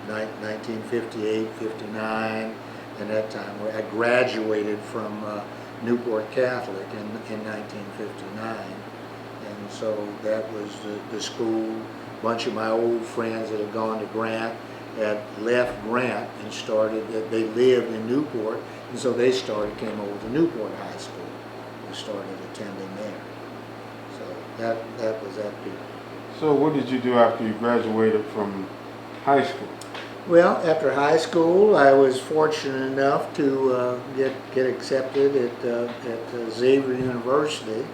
1958, 59, and that time where I graduated from Newport Catholic in 1959. And so that was the school. A bunch of my old friends that had gone to Grant had left Grant and they lived in Newport, and so they came over to Newport High School and started attending there. So that was that period. So what did you do after you graduated from high school? Well, after high school, I was fortunate enough to get accepted at Xavier University,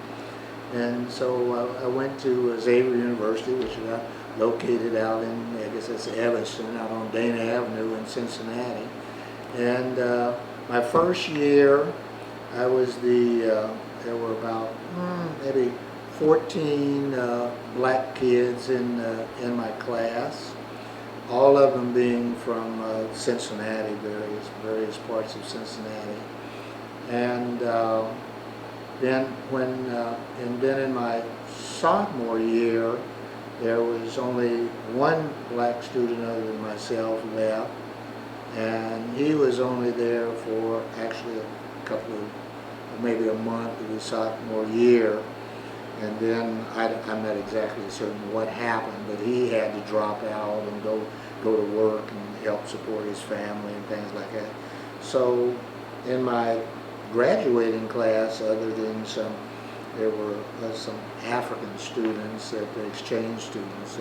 and so I went to Xavier University, which is located out in, I guess that's Evanston, out on Dana Avenue in Cincinnati. And my first year, I was there were about maybe 14 black kids in my class, all of them being from Cincinnati, various parts of Cincinnati. And then in my sophomore year, there was only one black student other than myself left, and he was only there for actually a couple of, maybe a month of his sophomore year. And then I'm not exactly certain what happened, but he had to drop out and go to work and help support his family and things like that. So in my graduating class, other than there were some African students, the exchange students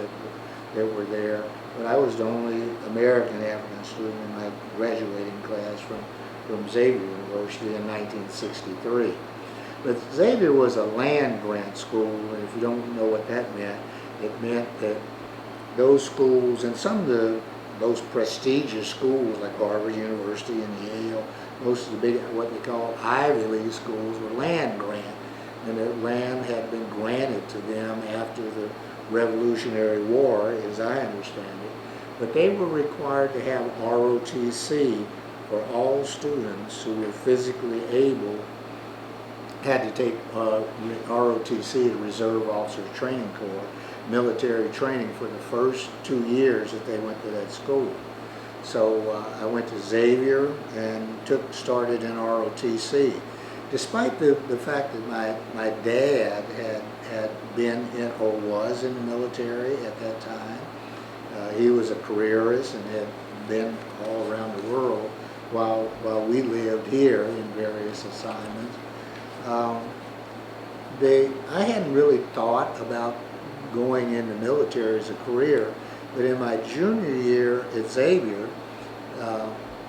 that were there, but I was the only American African student in my graduating class from Xavier University in 1963. But Xavier was a land grant school, and if you don't know what that meant, it meant that those schools, and some of the most prestigious schools like Harvard University and Yale, most of the big, what they call Ivy League schools, were land grant, and that land had been granted to them after the Revolutionary War, as I understand it. But they were required to have ROTC for all students who were physically able, had to take ROTC, the Reserve Officer Training Corps, military training for the first 2 years that they went to that school. So I went to Xavier and started in ROTC. Despite the fact that my dad had been in or was in the military at that time, he was a careerist and had been all around the world while we lived here in various assignments. I hadn't really thought about going in the military as a career, but in my junior year at Xavier,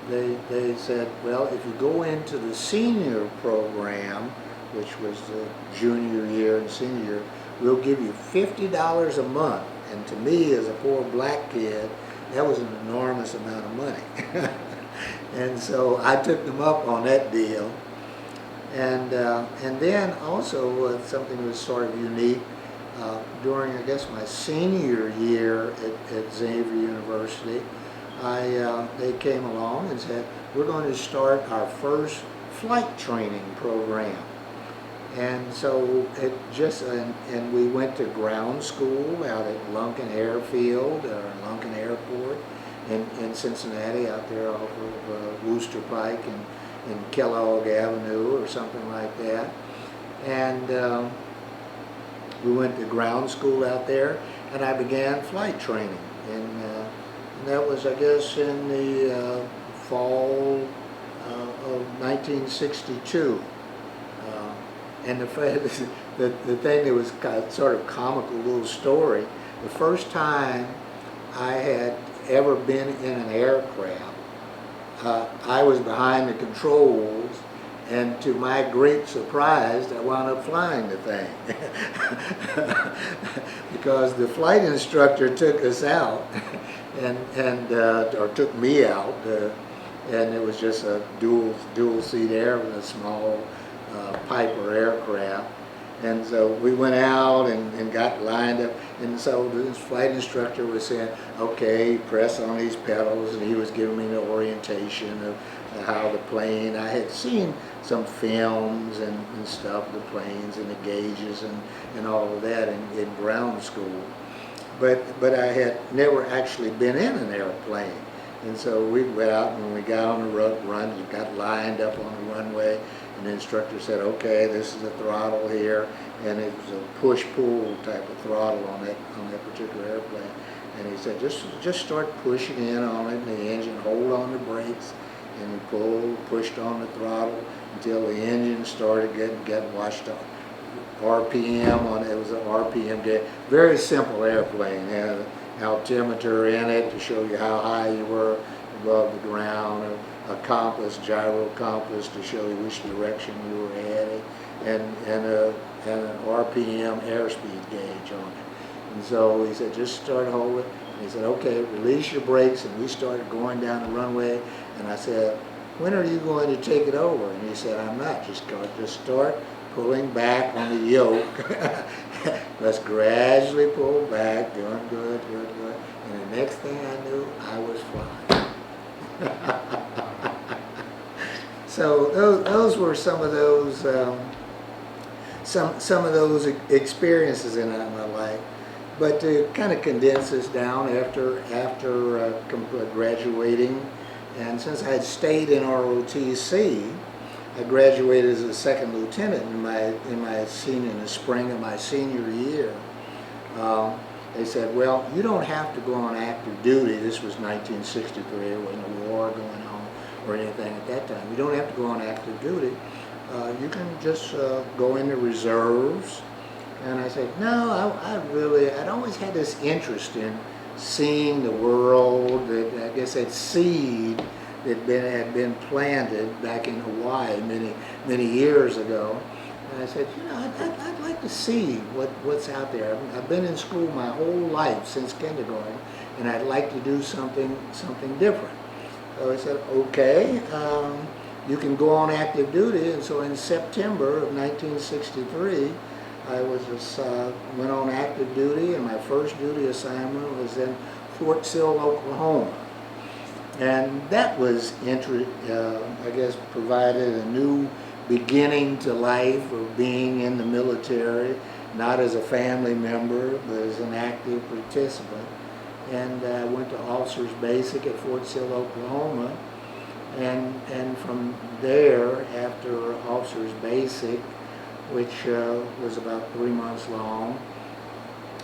they said, well, if you go into the senior program, which was the junior year and senior year, we'll give you $50 a month. And to me, as a poor black kid, that was an enormous amount of money. And so I took them up on that deal. And then also something that was sort of unique, during, I guess, my senior year at Xavier University, they came along and said, we're going to start our first flight training program. And so and we went to ground school out at Lunken Airfield, or Lunken Airport in Cincinnati, out there off of Wooster Pike and Kellogg Avenue or something like that. And we went to ground school out there, and I began flight training. And that was, I guess, in the fall of 1962. And the thing that was sort of comical little story, the first time I had ever been in an aircraft, I was behind the controls, and to my great surprise, I wound up flying the thing. Because the flight instructor took us out, or took me out, and it was just a dual seat air with a small Piper aircraft. And so we went out and got lined up. And so the flight instructor was saying, okay, press on these pedals. And he was giving me the orientation of how the plane, I had seen some films and stuff, the planes and the gauges and all of that in ground school. But I had never actually been in an airplane. And so we went out and we got on the run, we got lined up on the runway, and the instructor said, okay, this is the throttle here, and it was a push-pull type of throttle on that particular airplane. And he said, just start pushing in on it, and the engine, hold on the brakes, and he pushed on the throttle until the engine started getting washed off. RPM on it was an RPM day. Very simple airplane. Had an altimeter in it to show you how high you were above the ground, a compass, gyro compass to show you which direction you were headed, and an RPM airspeed gauge on it. And so he said, just start holding. And he said, okay, release your brakes, and we started going down the runway. And I said, when are you going to take it over? And he said, I'm not. Just start pulling back on the yoke. Let's gradually pull back, doing good. And the next thing I knew, I was flying. So those were some of those some of those experiences in my life. But to kind of condense this down after graduating, and since I had stayed in ROTC, I graduated as a second lieutenant in the spring of my senior year. They said, well, you don't have to go on active duty. This was 1963. There wasn't a war going on or anything at that time. You don't have to go on active duty. You can just go in the reserves. And I said, no, I'd always had this interest in seeing the world. That I guess that seed that had been planted back in Hawaii many years ago. And I said, I'd like to see what's out there. I've been in school my whole life since kindergarten, and I'd like to do something different. So I said, okay, you can go on active duty. And so in September of 1963, I went on active duty, and my first duty assignment was in Fort Sill, Oklahoma. And that was, I guess, provided a new beginning to life of being in the military, not as a family member, but as an active participant. And I went to Officers Basic at Fort Sill, Oklahoma. And from there, after Officers Basic, which was about 3 months long,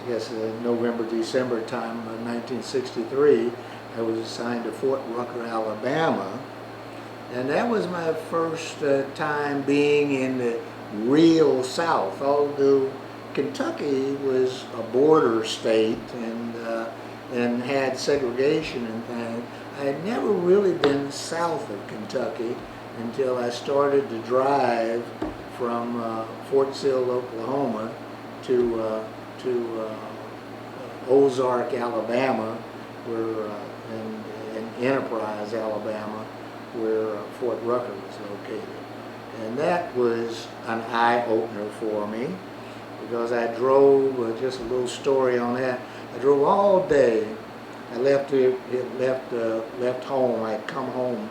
I guess November, December time of 1963, I was assigned to Fort Rucker, Alabama. And that was my first time being in the real South. Although Kentucky was a border state and had segregation and things, I had never really been south of Kentucky until I started to drive from Fort Sill, Oklahoma to Ozark, Alabama, where in Enterprise, Alabama, where Fort Rucker was located. And that was an eye-opener for me, because I drove, just a little story on that, I drove all day. I left home. I'd come home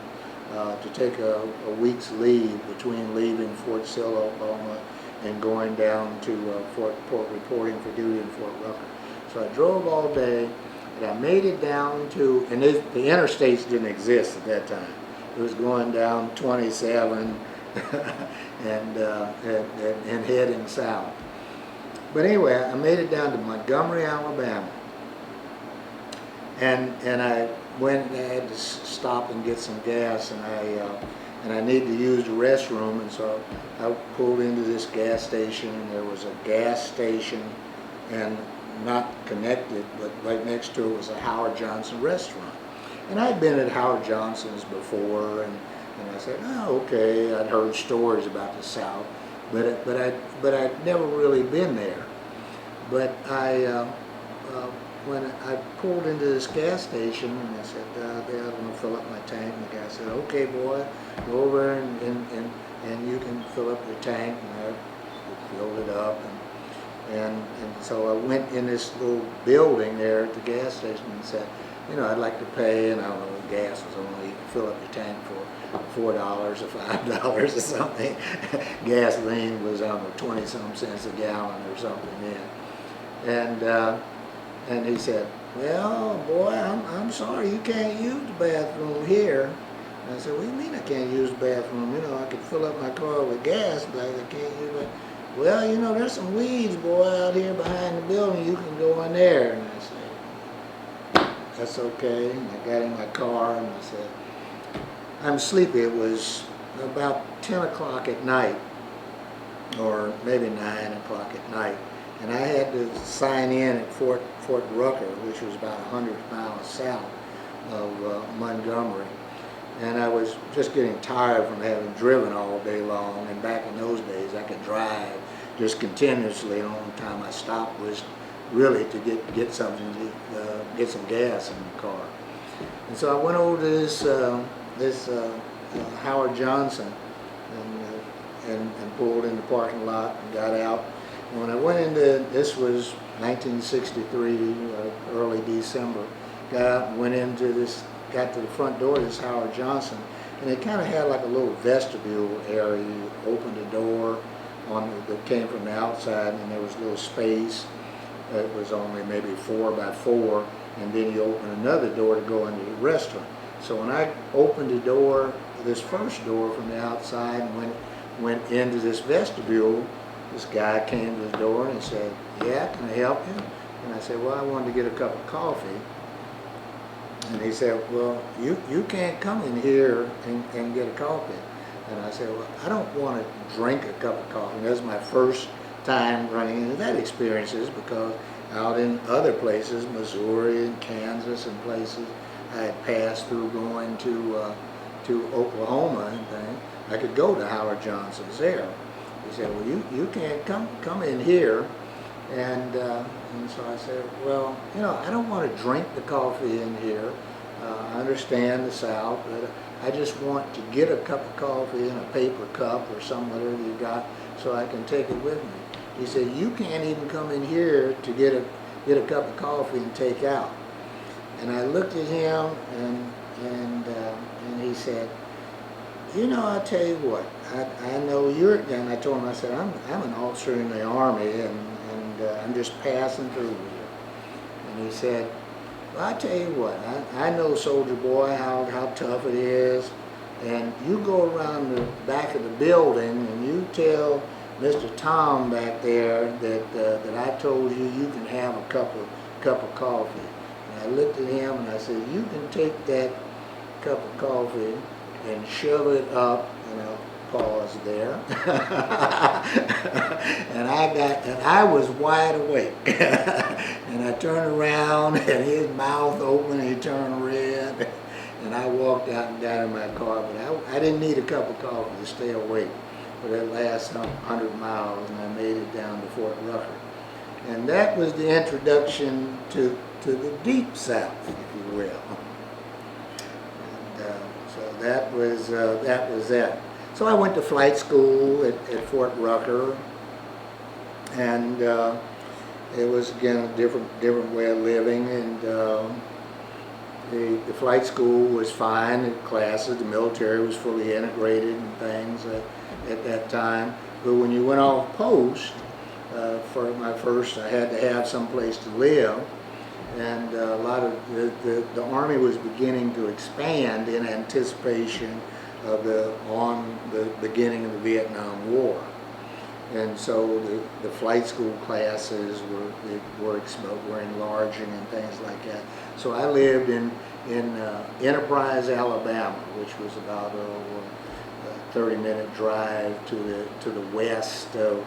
to take a week's leave between leaving Fort Sill, Oklahoma, and going down to Fort reporting for duty in Fort Rucker. So I drove all day, and I made it down to, and the interstates didn't exist at that time. It was going down 27 and heading south. But anyway, I made it down to Montgomery, Alabama. And I went and I had to stop and get some gas, and I needed to use the restroom, and so I pulled into this gas station, and there was a gas station, and not connected, but right next to it was a Howard Johnson restaurant. And I'd been at Howard Johnson's before, and I said, oh, okay, I'd heard stories about the South, but I'd never really been there. But when I pulled into this gas station, and I said, I'm going to fill up my tank, and the guy said, okay, boy, go over and you can fill up your tank. And I filled it up, and so I went in this little building there at the gas station and said, you know, I'd like to pay, and I don't know, gas was only, you could fill up your tank for $4 or $5 or something. Gasoline was, I don't know, 20-some cents a gallon or something then. And he said, well, boy, I'm sorry, you can't use the bathroom here. And I said, what do you mean I can't use the bathroom? You know, I could fill up my car with gas, but I can't use it. Well, you know, there's some weeds, boy, out here behind the building. You can go in there. And I said, that's okay. And I got in my car and I said, I'm sleepy. It was about 10 o'clock at night, or maybe 9 o'clock at night. And I had to sign in at Fort Rucker, which was about 100 miles south of Montgomery. And I was just getting tired from having driven all day long. And back in those days, I could drive just continuously. The only time I stopped was really to get something to get some gas in the car. And so I went over to this Howard Johnson and pulled in the parking lot and got out. And when I went into, this was 1963, early December, got out and went into this, got to the front door of this Howard Johnson, and it kind of had like a little vestibule area. You opened the door that came from the outside, and there was a little space. It was only maybe 4 by 4, and then you open another door to go into the restaurant. So when I opened the door, this first door from the outside, and went into this vestibule, this guy came to the door and he said, yeah, can I help you? And I said, well, I wanted to get a cup of coffee. And he said, well, you can't come in here and get a coffee. And I said, well, I don't want to drink a cup of coffee. And that was my first time running into that experiences, because out in other places, Missouri and Kansas and places I had passed through going to Oklahoma and things, I could go to Howard Johnson's there. He said, well, you can't come in here. And so I said, well, you know, I don't want to drink the coffee in here. I understand the South, but I just want to get a cup of coffee in a paper cup or some whatever you got, so I can take it with me. He said, you can't even come in here to get a cup of coffee and take out. And I looked at him and he said, you know, I'll tell you what, I know you're, and I told him, I said, I'm an officer in the Army, and I'm just passing through here. And he said, well, I tell you what, I know, soldier boy, how tough it is, and you go around the back of the building and you tell Mr. Tom back there that I told you can have a cup of coffee. And I looked at him and I said, you can take that cup of coffee and shove it up, and I'll pause there. and I was wide awake. And I turned around and his mouth opened and he turned red. And I walked out and got in my car, but I didn't need a cup of coffee to stay awake for that last 100 miles, and I made it down to Fort Rucker. And that was the introduction to the Deep South, if you will. So that was that. So I went to flight school at Fort Rucker, and it was again a different way of living. And the flight school was fine. The classes, the military was fully integrated and things at that time. But when you went off post, for my first, I had to have some place to live. And a lot of the Army was beginning to expand in anticipation of the beginning of the Vietnam War, and so the flight school classes were enlarging and things like that. So I lived in Enterprise, Alabama, which was about a 30-minute drive to the west of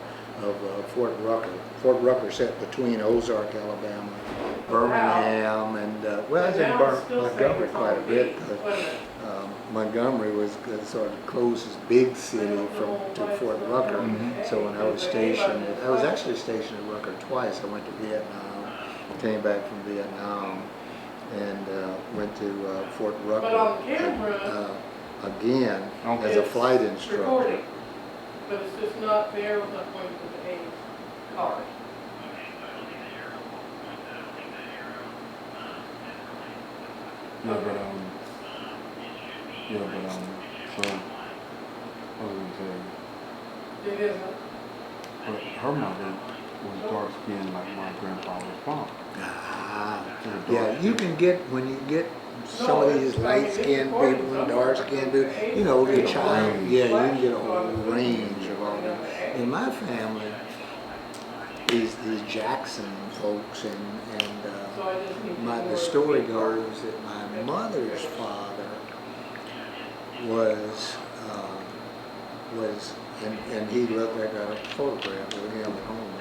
Fort Rucker. Fort Rucker sat between Ozark, Alabama, Birmingham, and well, I was in Montgomery quite a bit, because Montgomery was the sort of closest big city to Fort Rucker. Mm-hmm. So when I was stationed, I was actually stationed at Rucker twice. I went to Vietnam, came back from Vietnam, and went to Fort Rucker. But on camera, again, as a flight instructor. Recording, but it's just not there without going to the air. card. Yeah, but so what was I gonna tell you? It isn't. But her mother was dark skinned like my grandfather's mom. Ah, She was yeah, dark you skinned. can get, when you get some of these light-skinned people and dark-skinned people, you know, the child, yeah, you can get a whole range of all that. In my family, these Jackson folks, and So I just need to the more story big card. goes that my mother's father was, and he looked, I got a photograph of him at home,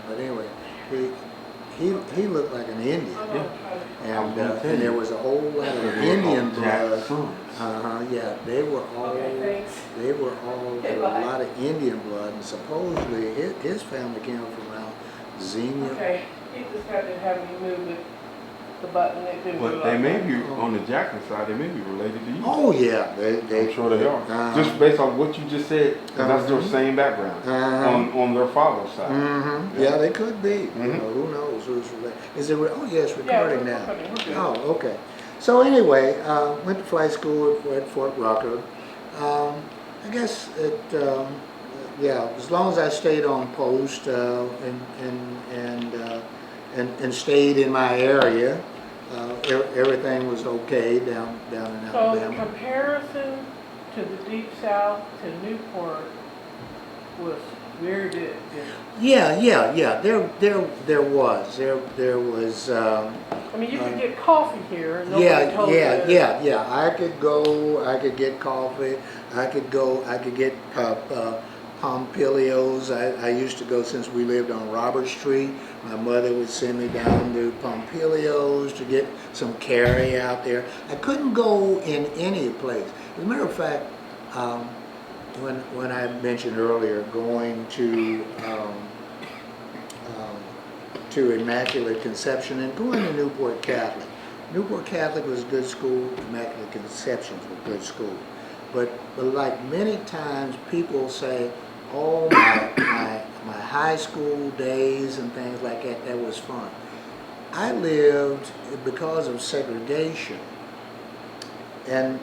but anyway, he looked like an Indian. And there was a whole lot of Indian blood. Yeah, they were all, Okay, there were a lot of Indian blood, and supposedly his family came from Mount Xenia. Okay, he just had to have me move the button. It didn't But move they up. may be on the Jackson side. They may be related to you. Oh yeah, I'm sure they are. Just based on what you just said, 'cause that's their same background on their father's side. Yeah, they could be. You know, Mhm. who knows who's related? Is it? Oh yes, Yeah, recording we're now. recording, we're good. Oh, okay. So anyway, went to flight school at Fort Rucker. I guess yeah, as long as I stayed on post and stayed in my area, everything was okay down in So the Alabama. comparison to the Deep South to Newport was very good. Yeah. There was. I mean, you could get coffee here and nobody told you. Yeah. I could get coffee. I could get Pompilios. I used to go, since we lived on Robert Street. My mother would send me down to Pompilios to get some carry out there. I couldn't go in any place. As a matter of fact, when I mentioned earlier going to Immaculate Conception and going to Newport Catholic. Newport Catholic was a good school. Immaculate Conception was a good school. But like many times people say, oh, my high school days and things like that, that was fun. I lived, because of segregation, and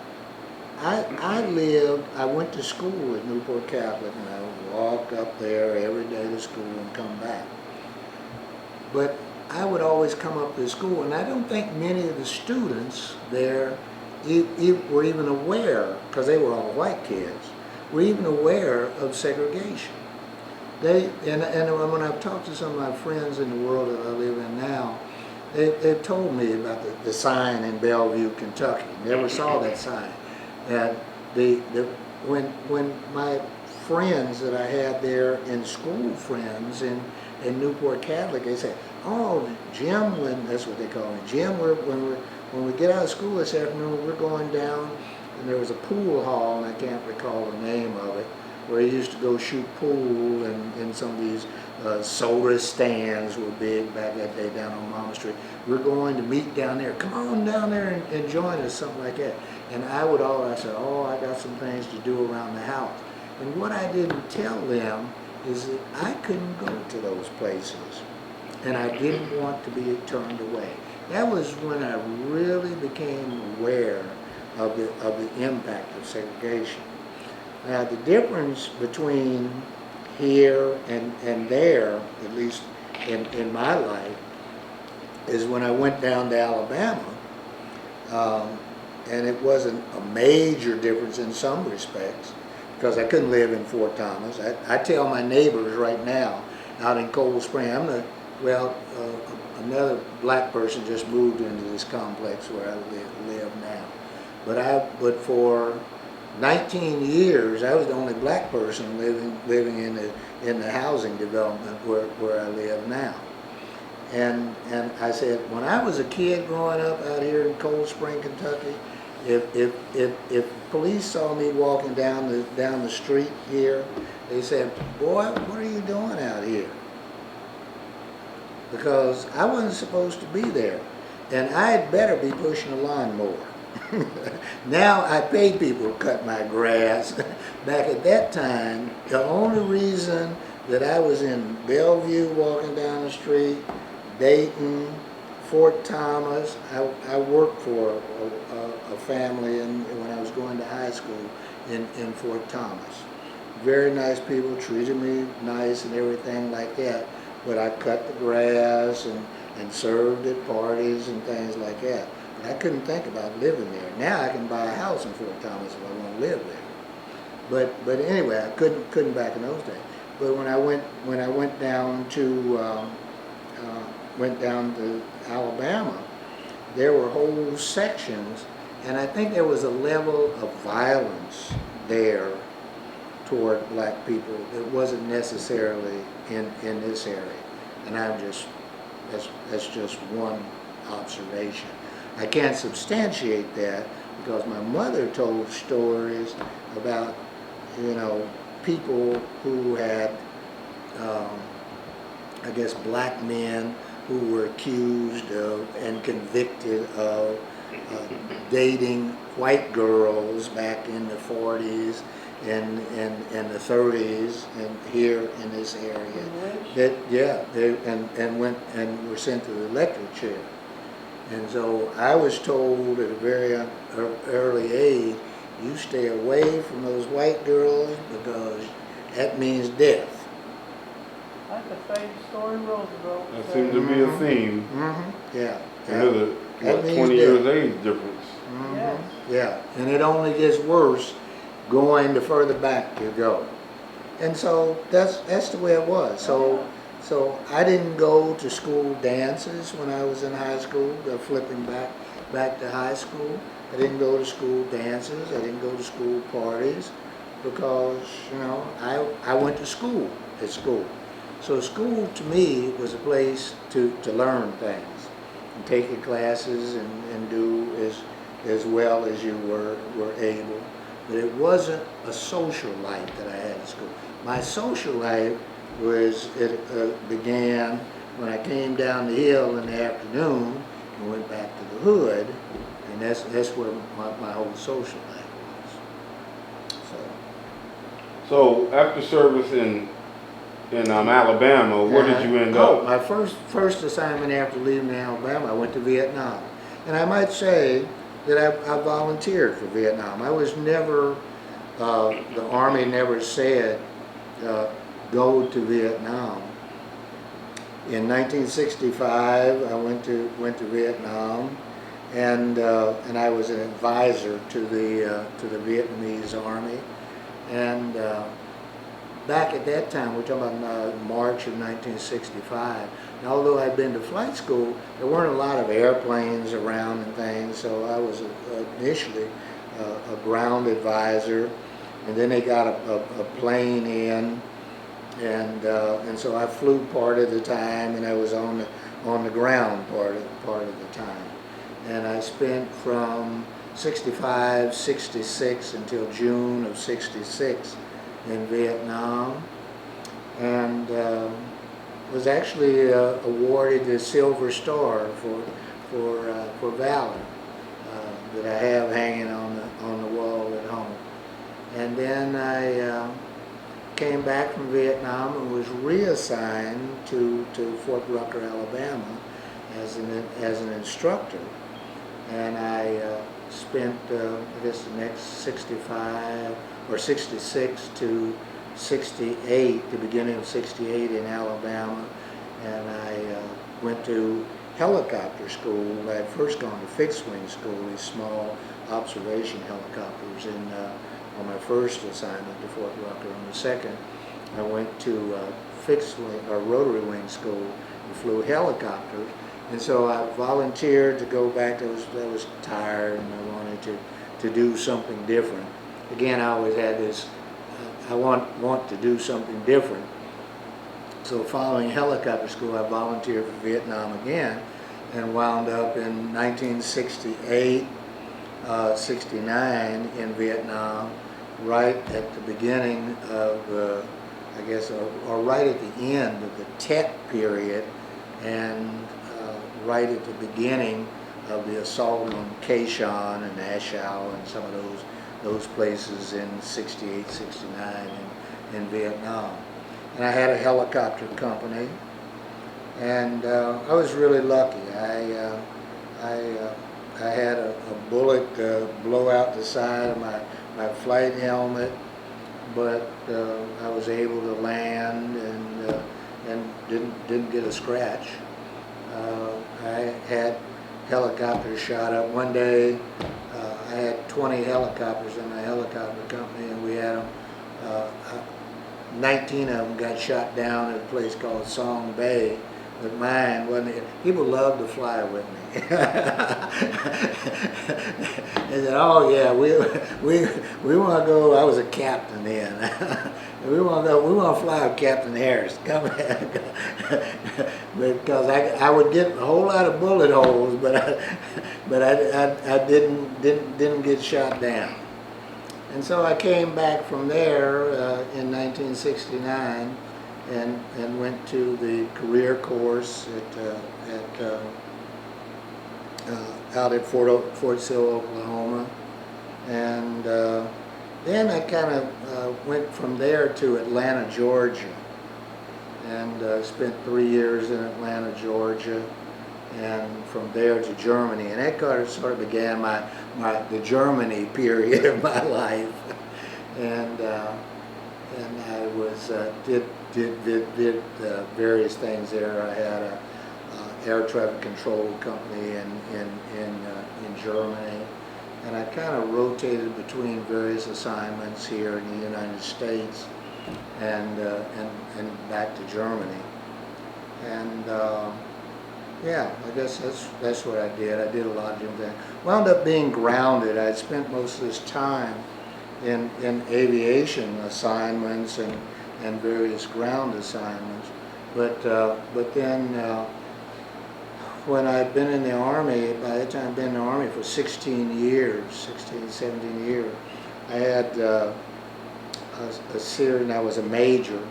I went to school at Newport Catholic, and I would walk up there every day to school and come back. But I would always come up to school, and I don't think many of the students there were even aware, because they were all white kids, were even aware of segregation. And when I've talked to some of my friends in the world that I live in now, they've told me about the sign in Bellevue, Kentucky. Never saw that sign. And when my friends that I had there in school, friends in Newport Catholic, they said, "Oh, Jim," that's what they call me, "Jim, when we get out of school this afternoon, we're going down," and there was a pool hall, and I can't recall the name of it, where he used to go shoot pool, and some of these soda stands were big back that day down on Mama Street. We're going to meet down there. Come on down there and join us, something like that. And I said, "Oh, I got some things to do around the house." And what I didn't tell them is that I couldn't go to those places, and I didn't want to be turned away. That was when I really became aware of the impact of segregation. Now, the difference between here and there, at least in my life, is when I went down to Alabama, and it wasn't a major difference in some respects, because I couldn't live in Fort Thomas. I tell my neighbors right now out in Cold Spring, another black person just moved into this complex where I live now. But for 19 years, I was the only black person living in the housing development where I live now. And I said, when I was a kid growing up out here in Cold Spring, Kentucky, if police saw me walking down the street here, they said, "Boy, what are you doing out here?" Because I wasn't supposed to be there, and I had better be pushing a lawnmower. Now I pay people to cut my grass. Back at that time, the only reason that I was in Bellevue walking down the street, Dayton, Fort Thomas. I worked for a family when I was going to high school in Fort Thomas. Very nice people, treated me nice and everything like that. But I cut the grass and served at parties and things like that. But I couldn't think about living there. Now I can buy a house in Fort Thomas if I want to live there. But anyway, I couldn't back in those days. But when I went down to Alabama, there were whole sections, and I think there was a level of violence there toward black people that wasn't necessarily in this area. And that's just one observation. I can't substantiate that because my mother told stories about, people who had, I guess, black men who were accused of and convicted of dating white girls back in the 40s and the 30s and here in this area. That went and were sent to the electric chair. And so I was told at a very early age, you stay away from those white girls because that means death. That's the same story Roosevelt That said. seems to be a theme. Mm-hmm. Yeah. Another, That means 20 death. years age difference. Mm-hmm. Yes. Yeah, and it only gets worse going the further back you go. And so that's the way it was. So I didn't go to school dances when I was in high school. Flipping back to high school, I didn't go to school dances. I didn't go to school parties because I went to school at school. So school to me was a place to learn things and take your classes and do as well as you were able. But it wasn't a social life that I had at school. My social life began when I came down the hill in the afternoon and went back to the hood, and that's where my whole social life was. So after service in Alabama, where did you end up? My first assignment after leaving Alabama, I went to Vietnam, and I might say that I volunteered for Vietnam. I was never, the Army never said, go to Vietnam. In 1965, I went to Vietnam, and I was an advisor to the Vietnamese Army. And back at that time, we're talking about March of 1965. And although I'd been to flight school, there weren't a lot of airplanes around and things, so I was initially a ground advisor, and then they got a plane in, and so I flew part of the time, and I was on the ground part of the time. And I spent from 65, 66 until June of 66 in Vietnam, and was actually awarded the Silver Star for valor that I have hanging on the wall at home. And then I came back from Vietnam and was reassigned to Fort Rucker, Alabama, as an instructor. And I spent I guess the next 65 or 66 to 68, the beginning of 68 in Alabama, and I went to helicopter school. I had first gone to fixed wing school, these small observation helicopters, on my first assignment to Fort Rucker. On the second, I went to fixed wing or rotary wing school and flew helicopters. And so I volunteered to go back. I was tired and I wanted to do something different. Again, I always had this, I want to do something different. So following helicopter school, I volunteered for Vietnam again and wound up in 1968, 69 in Vietnam, right at the beginning of, I guess, or right at the end of the Tet period, and right at the beginning of the assault on Khe Sanh and A Shau and some of those places in 68, 69 in Vietnam. and I had a helicopter company, and I was really lucky. I had a bullet blow out the side of my flight helmet, but I was able to land and didn't get a scratch. I had helicopters shot up. One day, I had 20 helicopters in my helicopter company, and we had them. 19 of them got shot down at a place called Song Bay, but mine wasn't. People loved to fly with me. They said, "Oh yeah, we want to go." I was a captain then. We want to go. We want to fly with Captain Harris. Come back, because I would get a whole lot of bullet holes, but I didn't get shot down. And so I came back from there in 1969 and went to the career course out at Fort Sill, Oklahoma, and then I kind of went from there to Atlanta, Georgia, and spent 3 years in Atlanta, Georgia, and from there to Germany, and that sort of began the Germany period of my life, and I was did various things there. I had a air traffic control company in Germany, and I kind of rotated between various assignments here in the United States and back to Germany, and yeah, I guess that's what I did. I did a lot of different things. Wound up being grounded. I spent most of this time in aviation assignments and various ground assignments, but then when I'd been in the Army, by the time I'd been in the Army for 17 years, I had a series, and I was a major,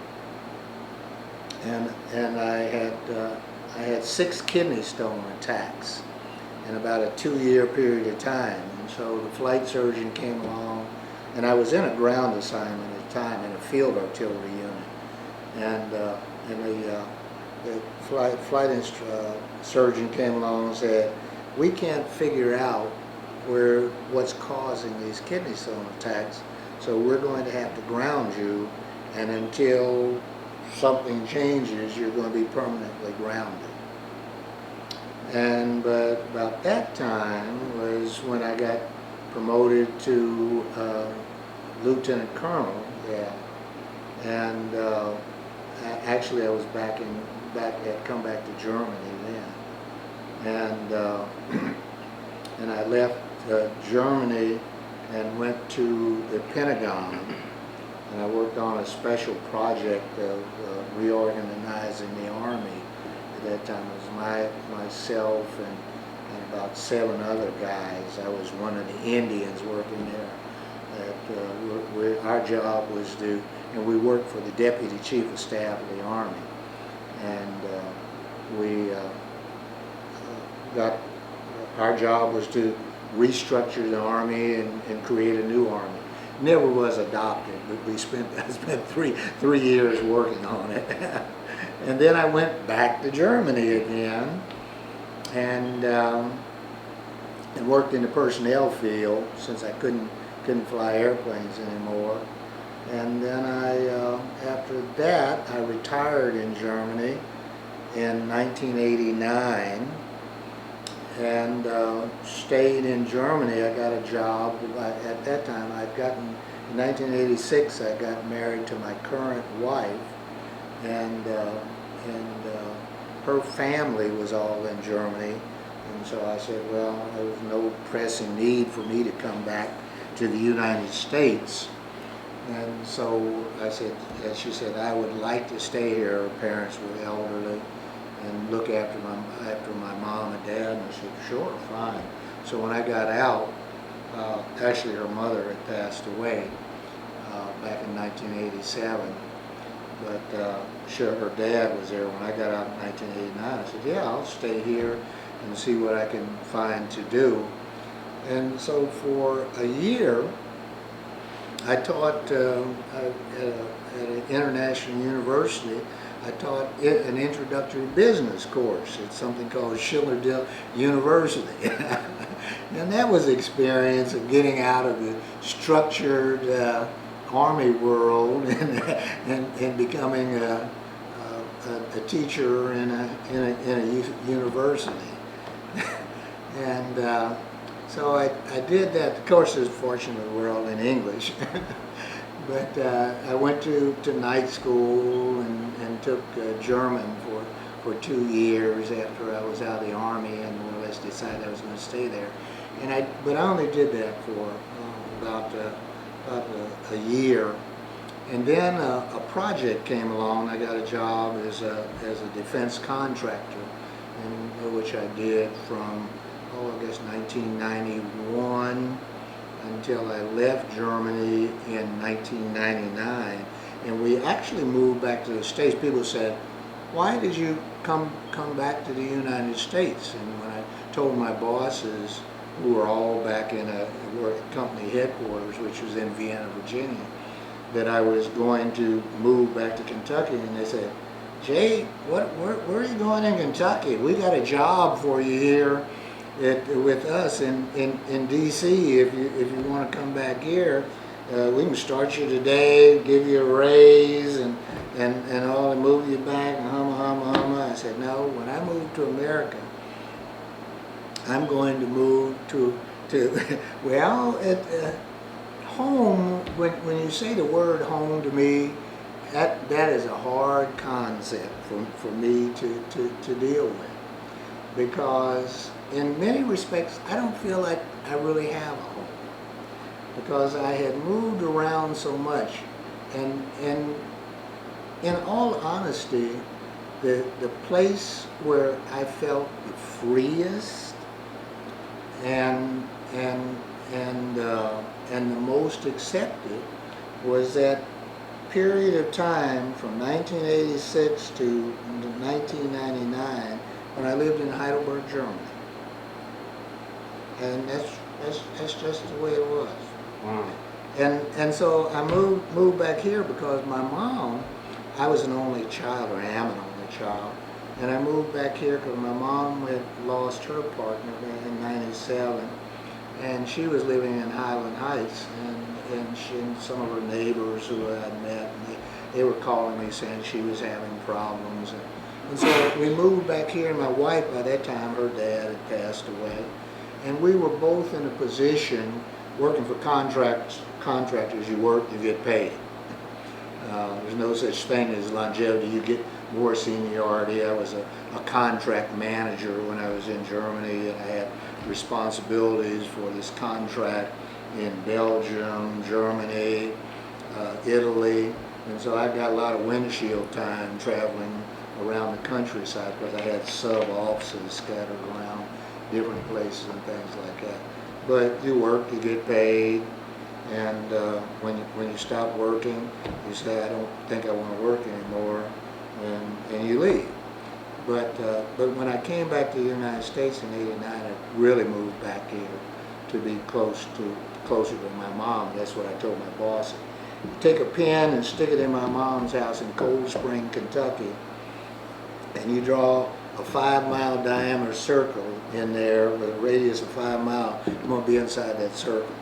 and I had 6 kidney stone attacks in about a 2-year period of time. And so the flight surgeon came along, and I was in a ground assignment at the time in a field artillery unit, and the flight surgeon came along and said, "We can't figure out what's causing these kidney stone attacks, so we're going to have to ground you, and until something changes, you're going to be permanently grounded." And but about that time was when I got promoted to lieutenant colonel. Yeah, and actually I was had come back to Germany then, and I left Germany and went to the Pentagon, and I worked on a special project of reorganizing the Army. At that time it was myself and about 7 other guys. I was one of the Indians working there. Our job was and we worked for the Deputy Chief of Staff of the Army, and our job was to restructure the Army and create a new Army. Never was adopted, but I spent 3 years working on it. And then I went back to Germany again, and worked in the personnel field since I couldn't fly airplanes anymore. And then after that, I retired in Germany in 1989, and stayed in Germany. I got a job. At that time, in 1986, I got married to my current wife, and her family was all in Germany, and so I said, well, there was no pressing need for me to come back to the United States, and so she said, I would like to stay here. Her parents were elderly, and look after my mom and dad. And I said, sure, fine. So when I got out, actually her mother had passed away back in 1987. But sure, her dad was there when I got out in 1989. I said, yeah, I'll stay here and see what I can find to do. And so for a year, I taught at at an international university, I taught an introductory business course at something called Schiller University. And that was the experience of getting out of the structured Army world and becoming a teacher in a university. And so I did that. Of course, there's Fortune of the World in English. But I went to night school and took German for 2 years after I was out of the Army, and more or less decided I was going to stay there. But I only did that for about a year. And then a project came along. I got a job as a defense contractor, which I did from, I guess 1991 until I left Germany in 1999. And we actually moved back to the States. People said, why did you come back to the United States? And when I told my bosses, who were all back in a company headquarters, which was in Vienna, Virginia, that I was going to move back to Kentucky, and they said, Jay, where are you going in Kentucky? We got a job for you here with us in D.C. If you want to come back here, we can start you today, give you a raise, and all, and move you back, and humma. I said, no, when I move to America, I'm going to move to well, home. When you say the word home to me, that is a hard concept for me to deal with, because in many respects I don't feel like I really have a home, because I had moved around so much, and in all honesty, the place where I felt the freest and the most accepted was that period of time from 1986 to 1999 when I lived in Heidelberg, Germany. And that's just the way it was. Wow. And so I moved back here because my mom, I was an only child, or I am an only child, and I moved back here because my mom had lost her partner in '97, and she was living in Highland Heights, and she and some of her neighbors who I had met, and they were calling me saying she was having problems, and so we moved back here. And my wife, by that time, her dad had passed away, and we were both in a position working for contractors. You work, you get paid. There's no such thing as longevity. You get more seniority. I was a contract manager when I was in Germany, and I had responsibilities for this contract in Belgium, Germany, Italy, and so I got a lot of windshield time traveling around the countryside because I had sub-offices scattered around different places and things like that. But you work, you get paid, and when you stop working, you say, I don't think I want to work anymore, and you leave. But when I came back to the United States in '89, I really moved back here to be closer to my mom. That's what I told my boss. Take a pen and stick it in my mom's house in Cold Spring, Kentucky, and you draw a 5-mile diameter circle in there with a radius of 5 miles. I'm going to be inside that circle.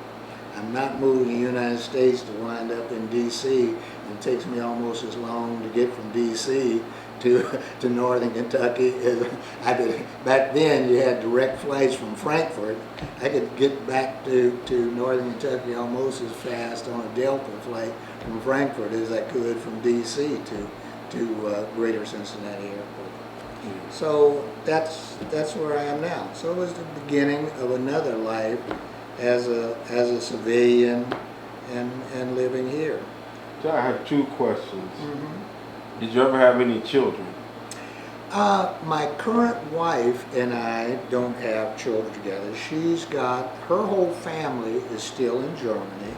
I'm not moving to the United States to wind up in D.C. It takes me almost as long to get from D.C. to northern Kentucky as I could. Back then, you had direct flights from Frankfurt. I could get back to northern Kentucky almost as fast on a Delta flight from Frankfurt as I could from D.C. to Greater Cincinnati Airport. So that's where I am now. So it was the beginning of another life as a civilian and living here. So I have 2 questions. Mm-hmm. Did you ever have any children? My current wife and I don't have children together. She's got, her whole family is still in Germany,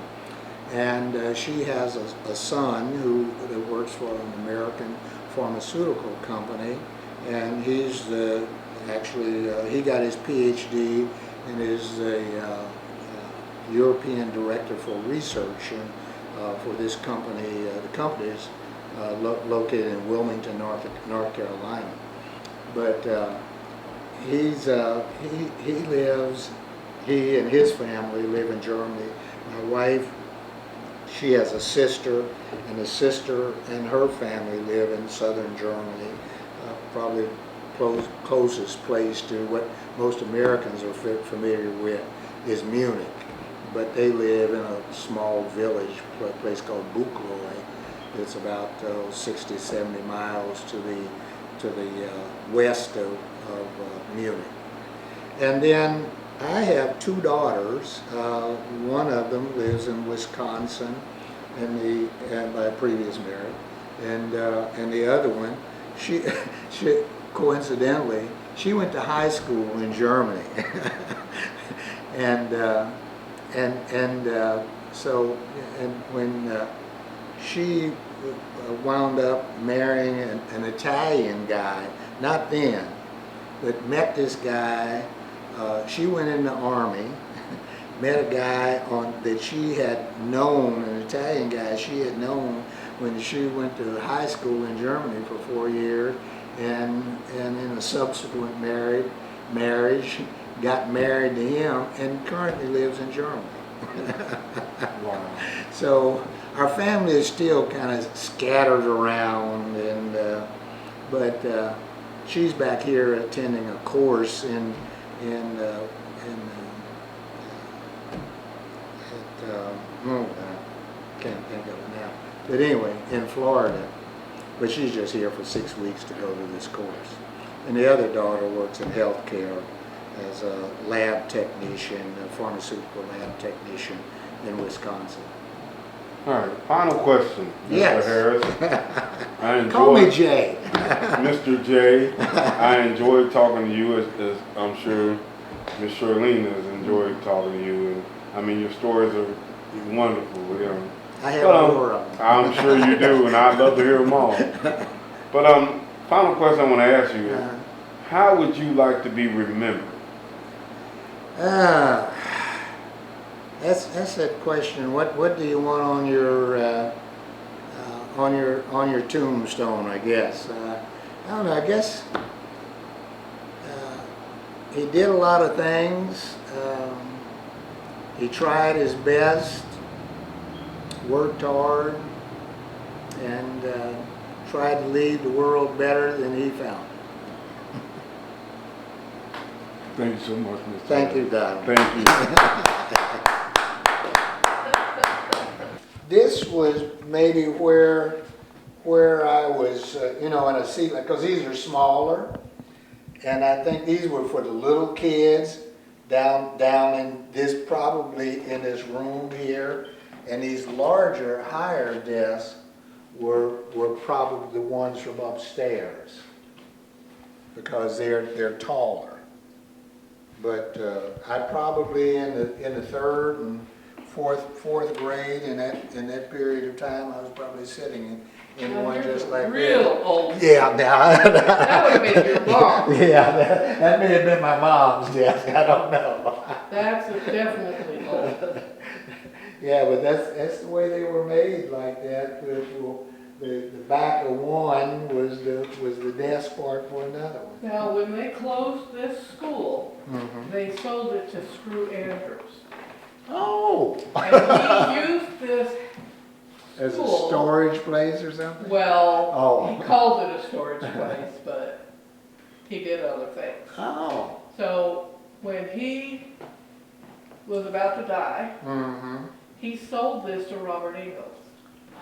and she has a son who works for an American pharmaceutical company, and he's he got his PhD and is a European Director for Research for this company. The company is located in Wilmington, North Carolina. But he and his family live in Germany. My wife, she has a sister, and the sister and her family live in southern Germany. Probably closest place to what most Americans are familiar with is Munich. But they live in a small village, place called Buchloe. It's about 60, 70 miles to the west of Munich. And then I have two daughters. One of them lives in Wisconsin, and by a previous marriage, and the other one, she coincidentally, she went to high school in Germany, so when she wound up marrying an Italian guy, not then, but met this guy. She went in the army, met a guy that she had known, an Italian guy she had known when she went to high school in Germany for 4 years, and in a subsequent marriage, got married to him, and currently lives in Germany. Wow. So our family is still kind of scattered around, but she's back here attending a course I can't think of it now. But anyway, in Florida. But she's just here for 6 weeks to go to this course. And the other daughter works in healthcare as a lab technician, a pharmaceutical lab technician in Wisconsin. All right, final question, Mr. Yes. Harris. Call me Jay. Mr. J, I enjoyed talking to you, as I'm sure Miss Shirlene has enjoyed talking to you. And I mean, your stories are wonderful. You know. I have more of them. I'm sure you do, and I'd love to hear them all. But final question I want to ask you is, how would you like to be remembered? That's that question. What do you want on your tombstone? I guess. I don't know. I guess he did a lot of things. He tried his best, worked hard, and tried to leave the world better than he found it. Thank you so much, Mr. Thank you, Don. Thank you. This was maybe where I was, in a seat, because these are smaller, and I think these were for the little kids down in this, probably in this room here, and these larger, higher desks were probably the ones from upstairs, because they're taller. But I probably in the third and fourth grade, in that period of time, I was probably sitting in Now, one you're just like real that. old. Yeah, now That would have been your mom. yeah, that may have been my mom's desk. I don't know. That's definitely old. Yeah, but that's the way they were made, like that. The back of one was the desk part for another one. Now, when they closed this school, they sold it to Screw Andrews. Oh. And he used this As a school. storage place or something? Well, he called it a storage place, but he did other things. Oh. So when he was about to die, he sold this to Robert Ingalls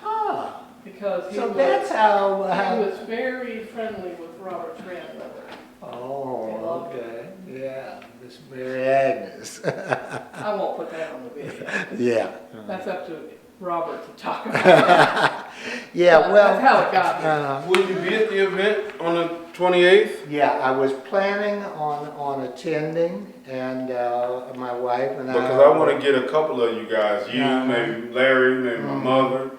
Huh. because he So was, that's how. he was very friendly with Robert's grandmother. Oh, okay. Yeah, Miss Mary Agnes. I won't put that on the video. Yeah. That's up to Robert to talk about. Yeah, well. That's how it got here. Will you be at the event on the 28th? Yeah, I was planning on attending, and my wife and Because I want to get a couple of you guys, maybe Larry, maybe my mother,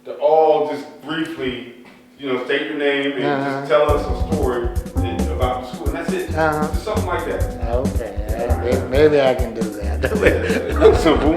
to all just briefly, state your name and just tell us a story about the school. And that's it. Just something like that. Okay, maybe I can do that. It's simple.